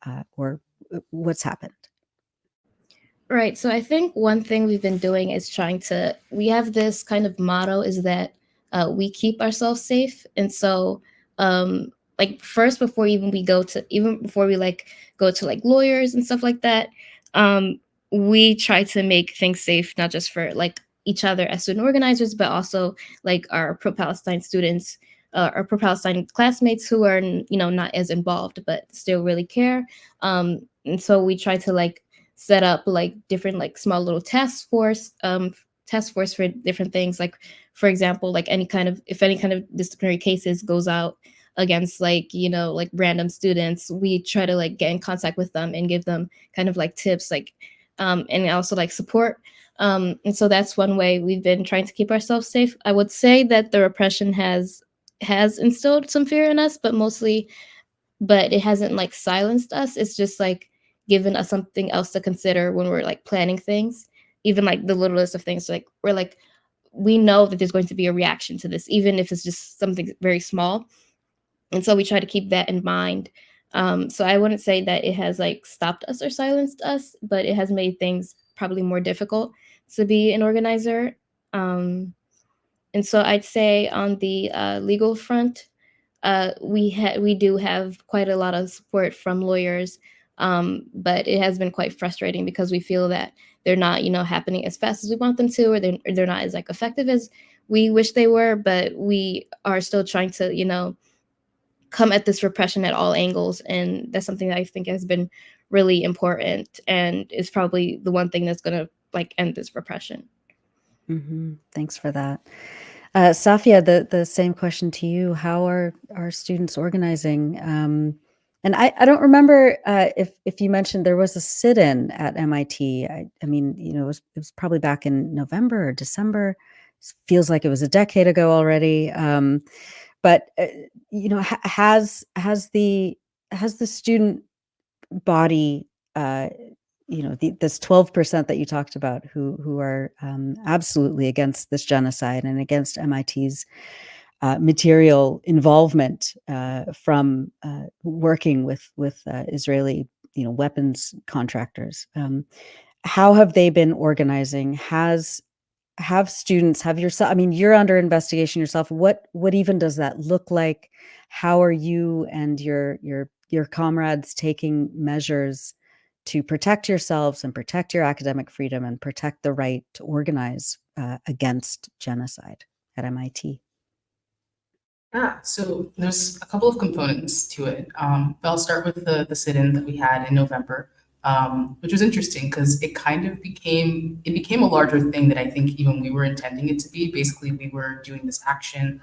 what's happened? Right. So I think one thing we've been doing is we have this kind of motto is that we keep ourselves safe. And so, like first, even before we like go to like lawyers and stuff like that, we try to make things safe, not just for like each other as student organizers, but also like our pro-Palestine students, our pro-Palestine classmates who are, not as involved, but still really care. And so we try to like set up like different like small little task force for different things, like for example, like if any kind of disciplinary cases goes out against like like random students, we try to like get in contact with them and give them kind of like tips, like and also like support. And so that's one way we've been trying to keep ourselves safe. I would say that the repression has instilled some fear in us, but it hasn't like silenced us. It's just like given us something else to consider when we're like planning things, even like the littlest of things. Like we know that there's going to be a reaction to this, even if it's just something very small. And so we try to keep that in mind. So I wouldn't say that it has like stopped us or silenced us, but it has made things probably more difficult to be an organizer. And so I'd say on the legal front, we do have quite a lot of support from lawyers, but it has been quite frustrating because we feel that they're not, happening as fast as we want them to, or they're not as like effective as we wish they were. But we are still trying to, come at this repression at all angles, and that's something that I think has been really important, and is probably the one thing that's going to like end this repression. Thanks for that. Safia, the same question to you. How are students organizing? And I don't remember if you mentioned there was a sit-in at MIT. I mean, it was probably back in November or December. It feels like it was a decade ago already. But has the student body, this 12% that you talked about who are absolutely against this genocide and against MIT's material involvement from working with Israeli weapons contractors. How have they been organizing? Have students, have yourself, I mean, you're under investigation yourself. What even does that look like? How are you and your comrades taking measures to protect yourselves and protect your academic freedom and protect the right to organize against genocide at MIT? Yeah, so there's a couple of components to it. But I'll start with the sit-in that we had in November, which was interesting because it became a larger thing that I think even we were intending it to be. Basically, we were doing this action.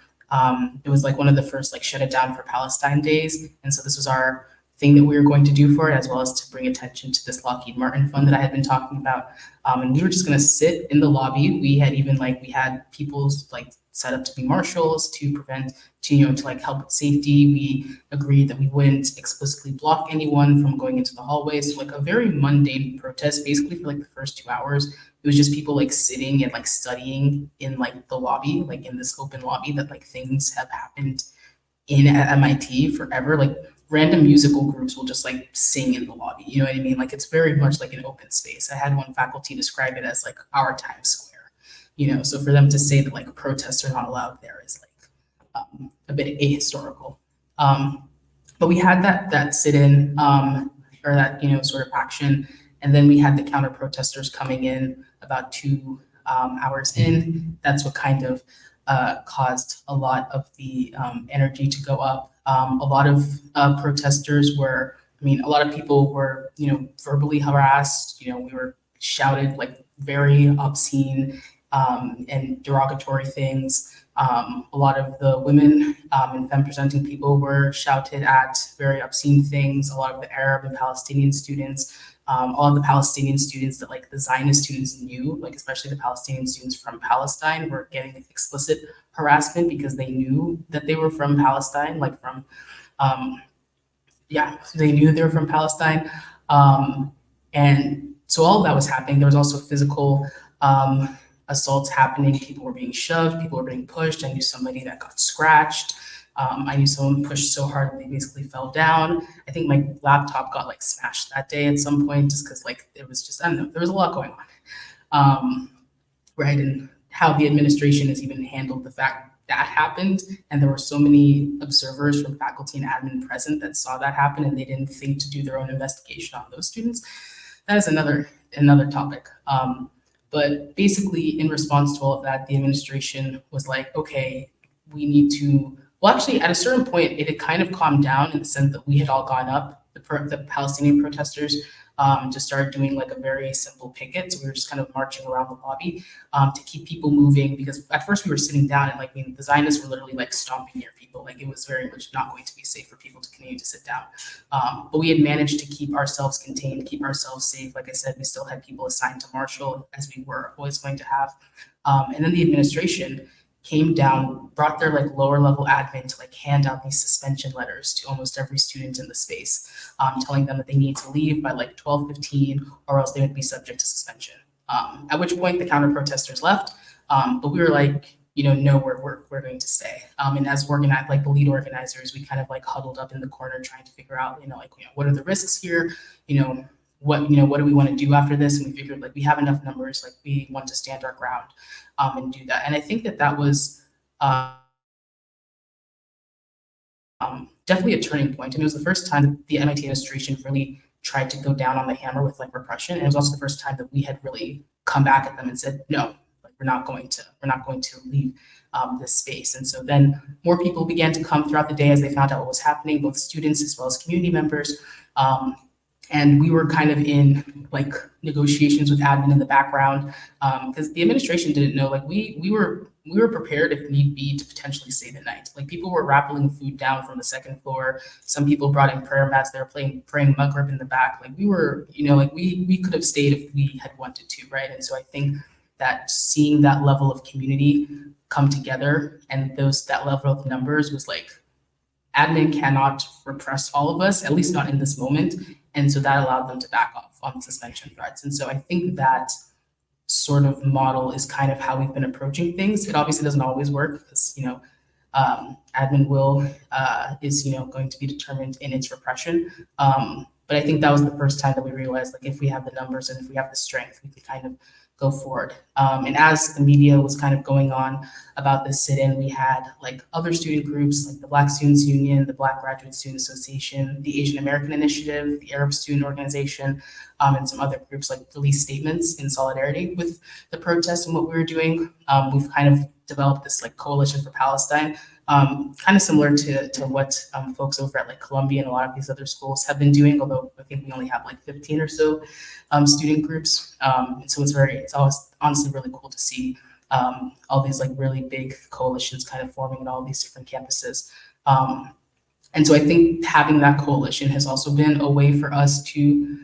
It was like one of the first like shut it down for Palestine days, and so this was our thing that we were going to do for it, as well as to bring attention to this Lockheed Martin fund that I had been talking about. And we were just going to sit in the lobby. We had people like set up to be marshals to like help with safety. We agreed that we wouldn't explicitly block anyone from going into the hallways. So like a very mundane protest, basically for like the first 2 hours. It was just people like sitting and like studying in like the lobby, like in this open lobby that like things have happened in at MIT forever. Like random musical groups will just like sing in the lobby. You know what I mean? Like it's very much like an open space. I had one faculty describe it as like our Times Square. So for them to say that like protests are not allowed there is like a bit ahistorical. But we had that sit-in or that sort of action, and then we had the counter protesters coming in about 2 hours in. That's what kind of caused a lot of the energy to go up. A lot of protesters were, a lot of people were, verbally harassed. We were shouted like very obscene and derogatory things. A lot of the women and femme presenting people were shouted at very obscene things. A lot of the Arab and Palestinian students, all of the Palestinian students that like the Zionist students knew, like especially the Palestinian students from Palestine, were getting explicit harassment because they knew that they were from Palestine, like from, they knew they were from Palestine. And so all of that was happening. There was also physical assaults happening. People were being shoved, people were being pushed. I knew somebody that got scratched. I knew someone pushed so hard that they basically fell down. I think my laptop got like smashed that day at some point, just because like it was just, I don't know, there was a lot going on. Right, and how the administration has even handled the fact that happened, and there were so many observers from faculty and admin present that saw that happen, and they didn't think to do their own investigation on those students. That is another topic. But basically, in response to all of that, the administration was like, okay, we need to, well, actually, at a certain point, it had kind of calmed down in the sense that we had all gone up, the Palestinian protesters just started doing like a very simple picket. So we were just kind of marching around the lobby to keep people moving, because at first we were sitting down and like, I mean, the Zionists were literally like stomping near people. Like it was very much not going to be safe for people to continue to sit down. But we had managed to keep ourselves contained, keep ourselves safe. Like I said, we still had people assigned to marshal, as we were always going to have. And then the administration came down, brought their like lower level admin to like hand out these suspension letters to almost every student in the space, telling them that they need to leave by like 12:15 or else they would be subject to suspension. At which point the counter protesters left, but we were like, no, we're going to stay. And as organized, like the lead organizers, we kind of like huddled up in the corner trying to figure out, what are the risks here? What do we want to do after this? And we figured like we have enough numbers, like we want to stand our ground and do that. And I think that was definitely a turning point. And it was the first time that the MIT administration really tried to go down on the hammer with like repression. And it was also the first time that we had really come back at them and said, no, like we're not going to leave this space. And so then more people began to come throughout the day as they found out what was happening, both students as well as community members. And we were kind of in like negotiations with admin in the background because the administration didn't know, like we were prepared if need be to potentially stay the night. Like people were rappelling food down from the second floor. Some people brought in prayer mats. They were praying Maghrib in the back. Like we were, we could have stayed if we had wanted to, right? And so I think that seeing that level of community come together and that level of numbers was like, admin cannot repress all of us, at least not in this moment. And so that allowed them to back off on suspension threats. And so I think that sort of model is kind of how we've been approaching things. It obviously doesn't always work because, admin will is, going to be determined in its repression. But I think that was the first time that we realized, like, if we have the numbers and if we have the strength, we could kind of go forward. And as the media was kind of going on about this sit-in, we had like other student groups like the Black Students Union, the Black Graduate Student Association, the Asian American Initiative, the Arab Student Organization, and some other groups like release statements in solidarity with the protests and what we were doing. We've kind of developed this like coalition for Palestine, kind of similar to what folks over at like Columbia and a lot of these other schools have been doing, although I think we only have like 15 or so student groups. And so it's always honestly really cool to see all these like really big coalitions kind of forming in all these different campuses. And so I think having that coalition has also been a way for us to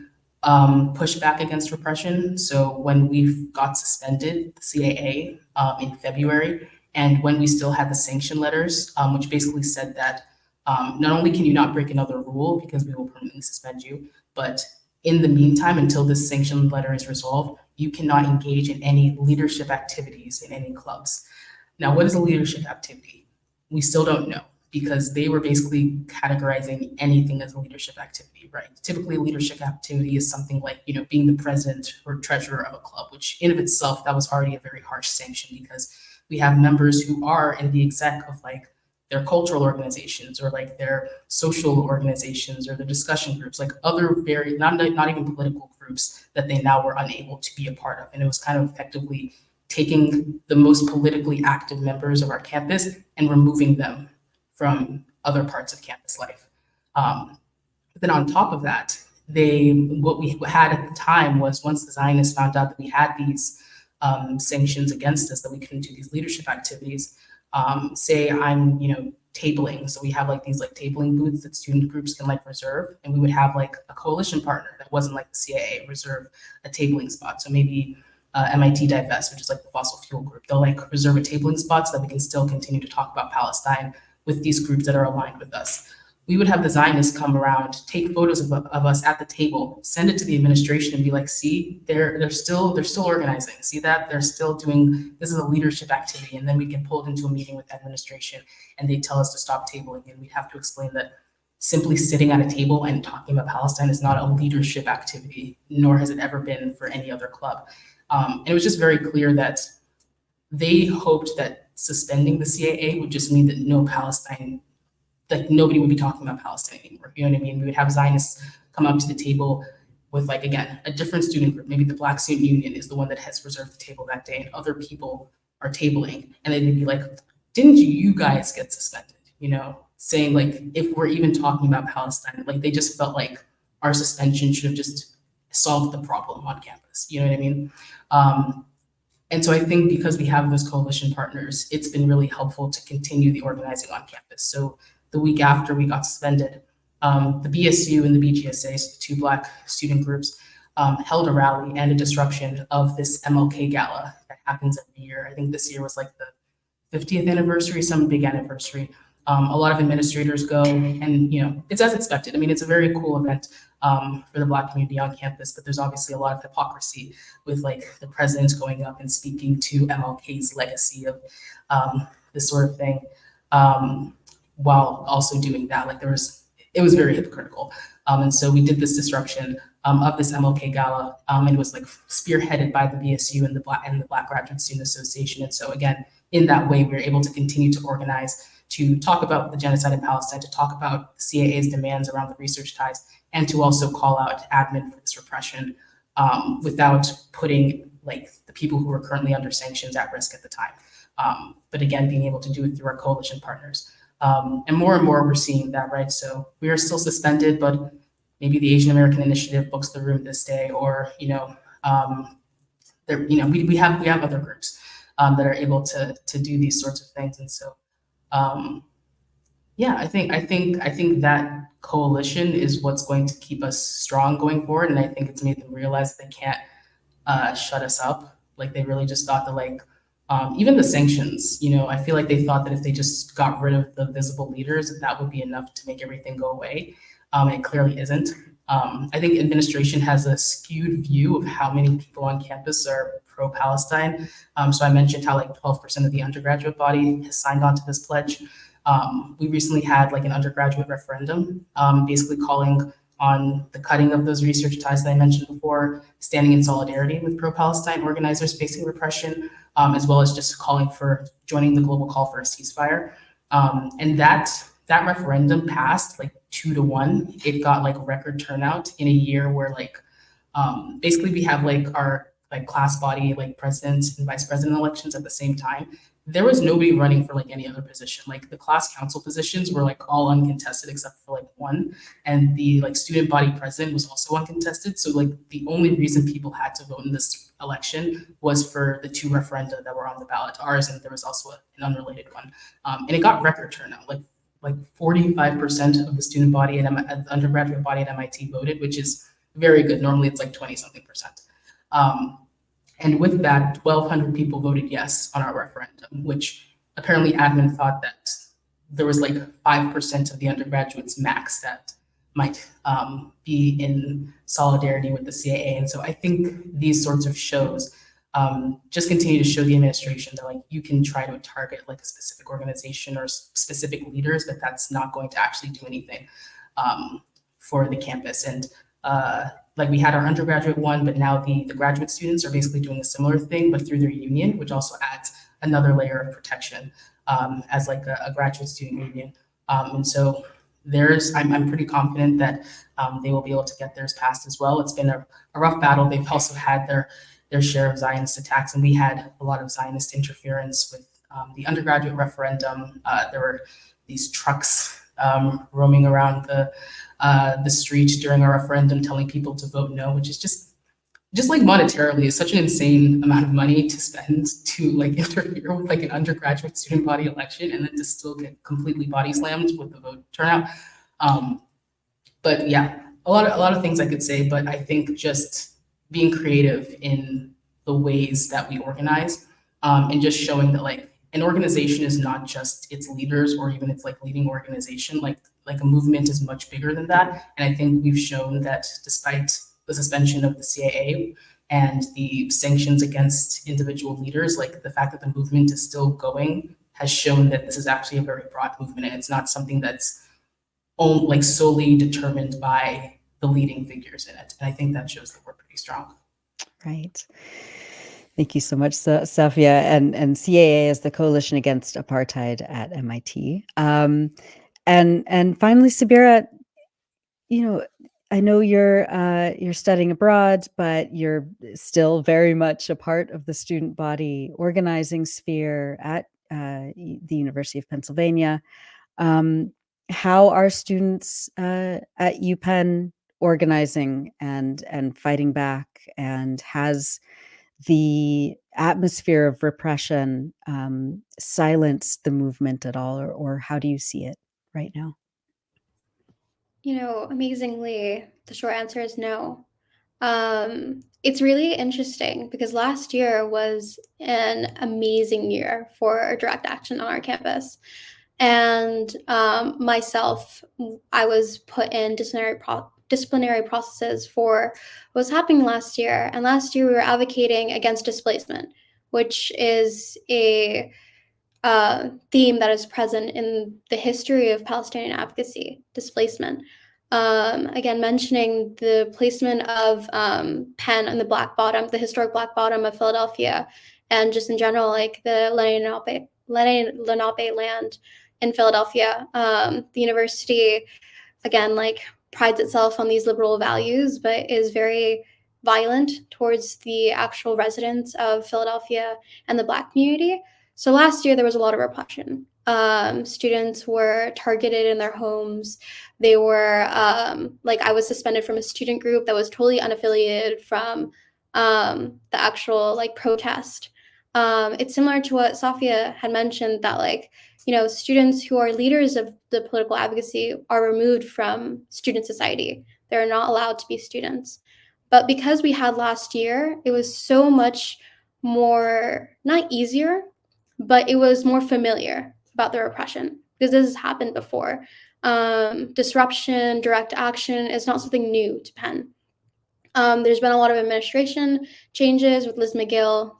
push back against repression. So when we got suspended, the CAA in February, and when we still had the sanction letters, which basically said that not only can you not break another rule because we will permanently suspend you, but in the meantime, until this sanction letter is resolved, you cannot engage in any leadership activities in any clubs. Now, what is a leadership activity? We still don't know, because they were basically categorizing anything as a leadership activity, right? Typically, a leadership activity is something like, being the president or treasurer of a club, which in of itself, that was already a very harsh sanction, because we have members who are in the exec of like their cultural organizations or like their social organizations or their discussion groups, like other very, not even political groups that they now were unable to be a part of. And it was kind of effectively taking the most politically active members of our campus and removing them from other parts of campus life. But then on top of that, what we had at the time was, once the Zionists found out that we had these sanctions against us, that we couldn't do these leadership activities, say I'm, tabling. So we have like these like tabling booths that student groups can like reserve, and we would have like a coalition partner that wasn't like the CAA reserve a tabling spot. So maybe MIT Divest, which is like the fossil fuel group, they'll like reserve a tabling spot so that we can still continue to talk about Palestine with these groups that are aligned with us. we would have the Zionists come around, take photos of us at the table, send it to the administration and be like, see, they're still organizing. See that? They're still doing, this is a leadership activity. And then we get pulled into a meeting with the administration and they tell us to stop tabling. And we have to explain that simply sitting at a table and talking about Palestine is not a leadership activity, nor has it ever been for any other club. And it was just very clear that they hoped that suspending the CAA would just mean that no Palestine, like nobody would be talking about Palestine anymore. You know what I mean? We would have Zionists come up to the table with, like, again, a different student group. Maybe the Black Student Union is the one that has reserved the table that day and other people are tabling. And they'd be like, didn't you guys get suspended? You know, saying like, if we're even talking about Palestine, like they just felt like our suspension should have just solved the problem on campus. You know what I mean? And so I think because we have those coalition partners, it's been really helpful to continue the organizing on campus. So the week after we got suspended, the BSU and the BGSA, so the two Black student groups, held a rally and a disruption of this MLK gala that happens every year. I think this year was like the 50th anniversary, some big anniversary. A lot of administrators go, and you know, it's as expected. I mean, it's a very cool event for the Black community on campus, but there's obviously a lot of hypocrisy with like the presidents going up and speaking to MLK's legacy of this sort of thing, while also doing that. Like it was very hypocritical. And so we did this disruption of this MLK gala, and it was like spearheaded by the BSU and the Black Graduate Student Association. And so again, in that way, we were able to continue to organize, to talk about the genocide in Palestine, to talk about the CAA's demands around the research ties, and to also call out admin for this repression without putting like the people who were currently under sanctions at risk at the time. But again, being able to do it through our coalition partners. And more we're seeing that, right? So we are still suspended, but maybe the Asian American Initiative books the room this day, or we have other groups that are able to do these sorts of things. And so yeah, I think that coalition is what's going to keep us strong going forward. And I think it's made them realize they can't shut us up. Like they really just thought that like, even the sanctions, you know, I feel like they thought that if they just got rid of the visible leaders, that would be enough to make everything go away. And it clearly isn't. I think administration has a skewed view of how many people on campus are pro-Palestine. So I mentioned how like 12% of the undergraduate body has signed on to this pledge. We recently had like an undergraduate referendum, basically calling on the cutting of those research ties that I mentioned before, standing in solidarity with pro-Palestine organizers facing repression, as well as just calling for joining the global call for a ceasefire. And that referendum passed like 2-1. It got like record turnout in a year where like, basically we have like our like class body, like president and vice president elections at the same time. There was nobody running for like any other position. Like the class council positions were like all uncontested except for like one. And the like student body president was also uncontested. So like the only reason people had to vote in this election was for the two referenda that were on the ballot, ours, and there was also an unrelated one. And it got record turnout, like 45% of the student body and the undergraduate body at MIT voted, which is very good. Normally it's like 20-something%. And with that, 1,200 people voted yes on our referendum, which apparently admin thought that there was like 5% of the undergraduates max that might be in solidarity with the CAA. And so I think these sorts of shows just continue to show the administration that like you can try to target like a specific organization or specific leaders, but that's not going to actually do anything for the campus. And like we had our undergraduate one, but now the graduate students are basically doing a similar thing, but through their union, which also adds another layer of protection as like a graduate student union. And so I'm pretty confident that they will be able to get theirs passed as well. It's been a rough battle. They've also had their share of Zionist attacks, and we had a lot of Zionist interference with the undergraduate referendum. There were these trucks roaming around the street during our referendum telling people to vote no, which is just like monetarily is such an insane amount of money to spend to like interfere with like an undergraduate student body election and then to still get completely body slammed with the vote turnout. But yeah, a lot of things I could say, but I think just being creative in the ways that we organize and just showing that like an organization is not just its leaders or even its like leading organization. Like a movement is much bigger than that. And I think we've shown that despite the suspension of the CAA and the sanctions against individual leaders, like the fact that the movement is still going has shown that this is actually a very broad movement, and it's not something that's like solely determined by the leading figures in it. And I think that shows that we're pretty strong. Right. Thank you so much, Safia. And CAA is the Coalition Against Apartheid at MIT. And finally, Sabira, you know, I know you're studying abroad, but you're still very much a part of the student body organizing sphere at the University of Pennsylvania. How are students at UPenn organizing and fighting back? And has the atmosphere of repression silenced the movement at all, or how do you see it right now? Amazingly, the short answer is no. It's really interesting because last year was an amazing year for direct action on our campus. And myself, I was put in disciplinary processes for what was happening last year. And last year we were advocating against displacement, which is a theme that is present in the history of Palestinian advocacy, displacement. Again, mentioning the placement of Penn on the historic Black Bottom of Philadelphia, and just in general, like the Lenape land in Philadelphia. The university, again, like prides itself on these liberal values, but is very violent towards the actual residents of Philadelphia and the Black community. So last year there was a lot of repression. Students were targeted in their homes. They were I was suspended from a student group that was totally unaffiliated from the actual protest. It's similar to what Safia had mentioned, that students who are leaders of the political advocacy are removed from student society. They're not allowed to be students. But because we had last year, it was so much more, not easier, but it was more familiar about the repression, because this has happened before. Disruption, direct action is not something new to Penn. There's been a lot of administration changes with Liz McGill,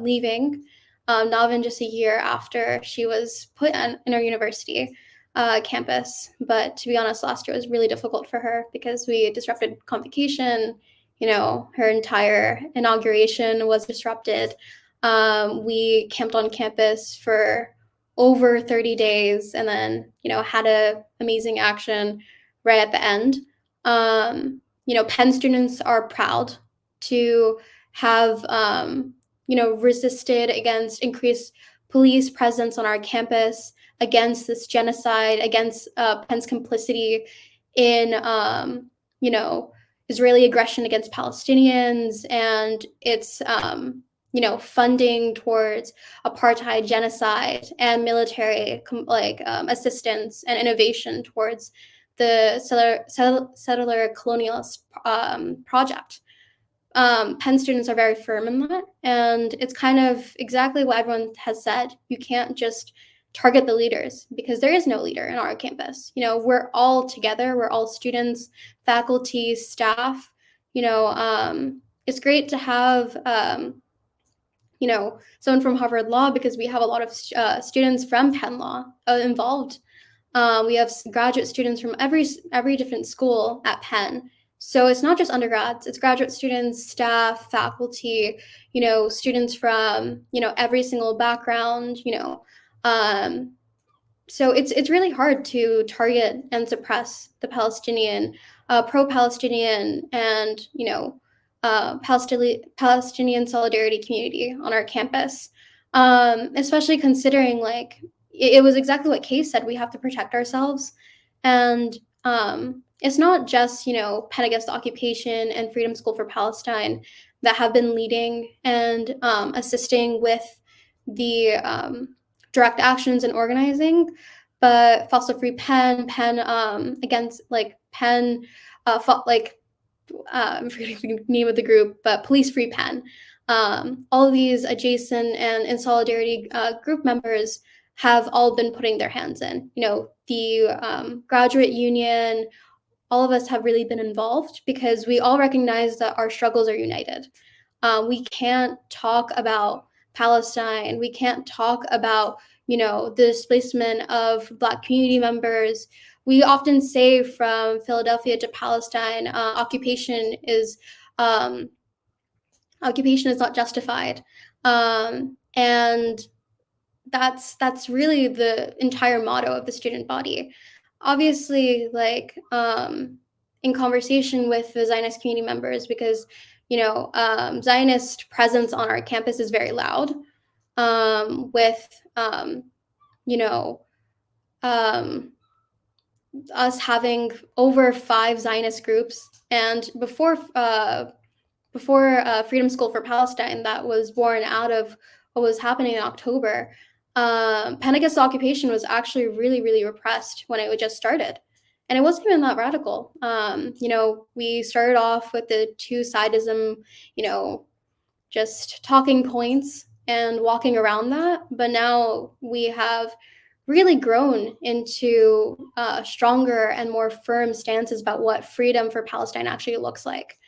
leaving, not even just a year after she was put in our university campus. But to be honest, last year was really difficult for her because we disrupted convocation. Her entire inauguration was disrupted. We camped on campus for over 30 days and then, had a amazing action right at the end. Penn students are proud to have, resisted against increased police presence on our campus, against this genocide, against Penn's complicity in, Israeli aggression against Palestinians, and its, funding towards apartheid, genocide, and military assistance and innovation towards the settler colonialist project. Penn students are very firm in that, and it's kind of exactly what everyone has said. You can't just target the leaders because there is no leader in our campus. We're all together. We're all students, faculty, staff. It's great to have someone from Harvard Law, because we have a lot of students from Penn Law involved. We have graduate students from every different school at Penn. So it's not just undergrads, it's graduate students, staff, faculty, students from, every single background, so it's really hard to target and suppress the Palestinian, pro-Palestinian and, Palestinian solidarity community on our campus, especially considering it was exactly what Kay said. We have to protect ourselves. And it's not just, Penn Against the Occupation and Freedom School for Palestine that have been leading and assisting with the direct actions and organizing, but Fossil Free Penn, against Penn, I'm forgetting the name of the group, but Police Free Penn. all of these adjacent and in solidarity group members have all been putting their hands in. The graduate union, all of us have really been involved because we all recognize that our struggles are united. We can't talk about Palestine. We can't talk about, the displacement of Black community members. We often say from Philadelphia to Palestine, occupation is not justified. And that's really the entire motto of the student body. Obviously, in conversation with the Zionist community members, because Zionist presence on our campus is very loud, with us having over 5 Zionist groups, and before Freedom School for Palestine, that was born out of what was happening in October. Penn Against the Occupation was actually really, really repressed when it just started. And it wasn't even that radical. We started off with the two-sidism, just talking points and walking around that. But now we have really grown into stronger and more firm stances about what freedom for Palestine actually looks like.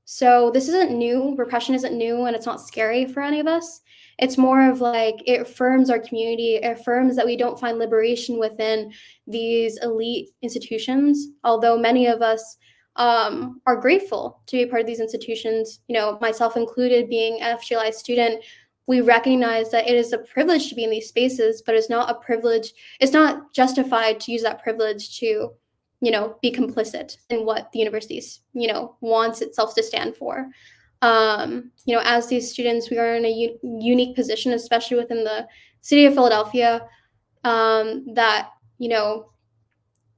So this isn't new. Repression isn't new, and it's not scary for any of us. It's more of it affirms our community. It affirms that we don't find liberation within these elite institutions, although many of us are grateful to be part of these institutions, myself included, being an FGLI student. We recognize that it is a privilege to be in these spaces, but it's not a privilege. It's not justified to use that privilege to be complicit in what the universities, wants itself to stand for. As these students, we are in a unique position, especially within the city of Philadelphia, that,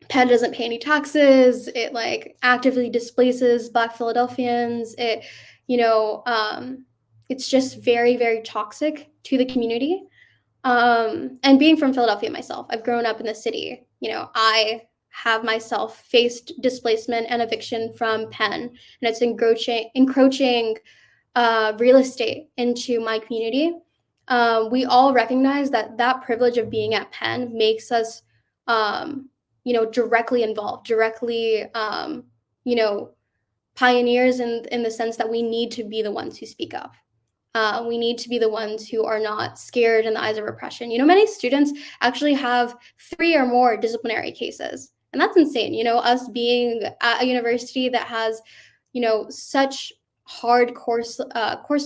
Penn doesn't pay any taxes. It actively displaces Black Philadelphians. It's just very, very toxic to the community. And being from Philadelphia myself, I've grown up in the city. I have myself faced displacement and eviction from Penn, and it's encroaching real estate into my community. We all recognize that privilege of being at Penn makes us, directly involved, directly, pioneers in the sense that we need to be the ones who speak up. We need to be the ones who are not scared in the eyes of repression. Many students actually have 3 or more disciplinary cases. And that's insane. Us being at a university that has, such hard course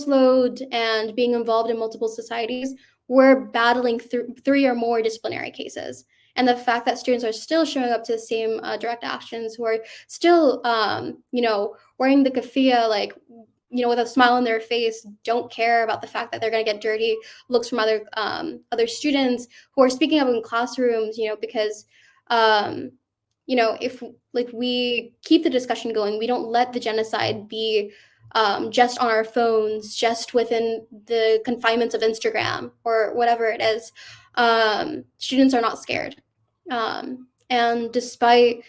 load and being involved in multiple societies, we're battling 3 or more disciplinary cases. And the fact that students are still showing up to the same direct actions, who are still, wearing the keffiyeh, with a smile on their face, don't care about the fact that they're going to get dirty looks from other students who are speaking up in classrooms, because, if we keep the discussion going, we don't let the genocide be just on our phones, just within the confinements of Instagram or whatever it is. Students are not scared. And despite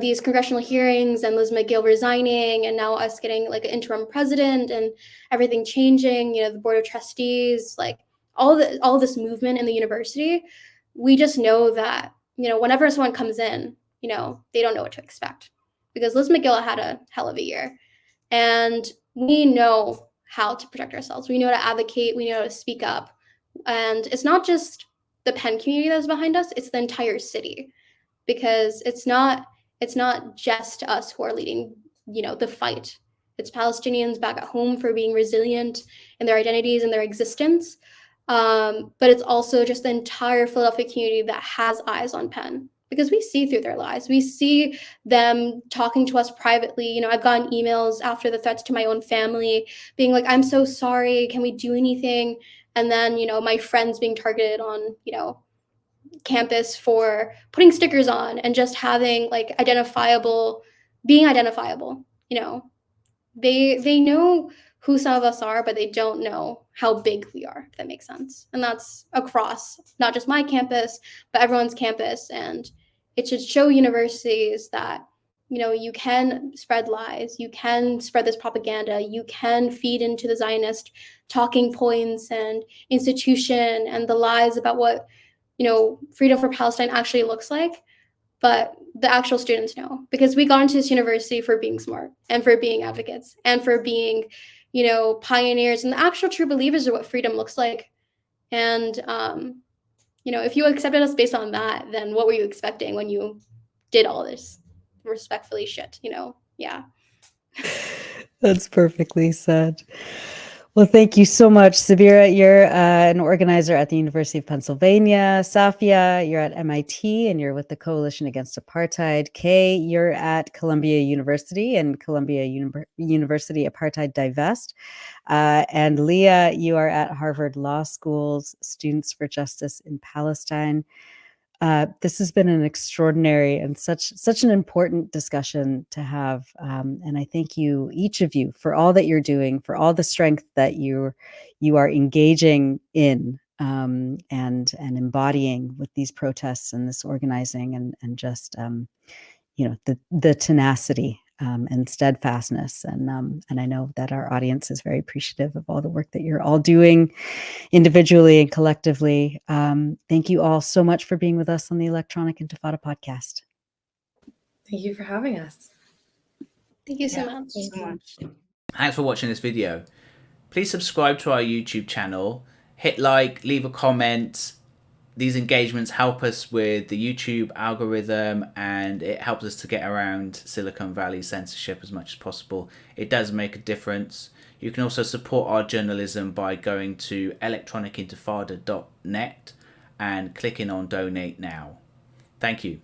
these congressional hearings and Liz McGill resigning, and now us getting an interim president and everything changing, the board of trustees, all this movement in the university, we just know that, whenever someone comes in, they don't know what to expect, because Liz McGill had a hell of a year, and we know how to protect ourselves. We know how to advocate. We know how to speak up. And it's not just the Penn community that's behind us, it's the entire city, because it's not just us who are leading, the fight. It's Palestinians back at home for being resilient in their identities and their existence. But it's also just the entire Philadelphia community that has eyes on Penn, because we see through their lies. We see them talking to us privately. I've gotten emails after the threats to my own family being like, I'm so sorry, can we do anything? And then, my friends being targeted on, campus for putting stickers on and just having being identifiable. They know who some of us are, but they don't know how big we are, if that makes sense. And that's across not just my campus, but everyone's campus. And it should show universities that, you can spread lies, you can spread this propaganda, you can feed into the Zionist talking points and institution and the lies about what, freedom for Palestine actually looks like. But the actual students know, because we got into this university for being smart and for being advocates and for being, pioneers and the actual true believers of what freedom looks like. And, if you accepted us based on that, then what were you expecting when you did all this respectfully shit, Yeah. That's perfectly said. Well, thank you so much. Sabira, you're an organizer at the University of Pennsylvania. Safia, you're at MIT and you're with the Coalition Against Apartheid. Kay, you're at Columbia University and Columbia University Apartheid Divest. And Leah, you are at Harvard Law School's Students for Justice in Palestine. This has been an extraordinary and such an important discussion to have. And I thank you, each of you, for all that you're doing, for all the strength that you are engaging in and embodying with these protests and this organizing and just the tenacity and steadfastness. And I know that our audience is very appreciative of all the work that you're all doing individually and collectively. Thank you all so much for being with us on the Electronic Intifada podcast. Thank you for having us. Thank you so much. So much. Thanks for watching this video. Please subscribe to our YouTube channel, hit like, leave a comment. These engagements help us with the YouTube algorithm and it helps us to get around Silicon Valley censorship as much as possible. It does make a difference. You can also support our journalism by going to electronicintifada.net and clicking on donate now. Thank you.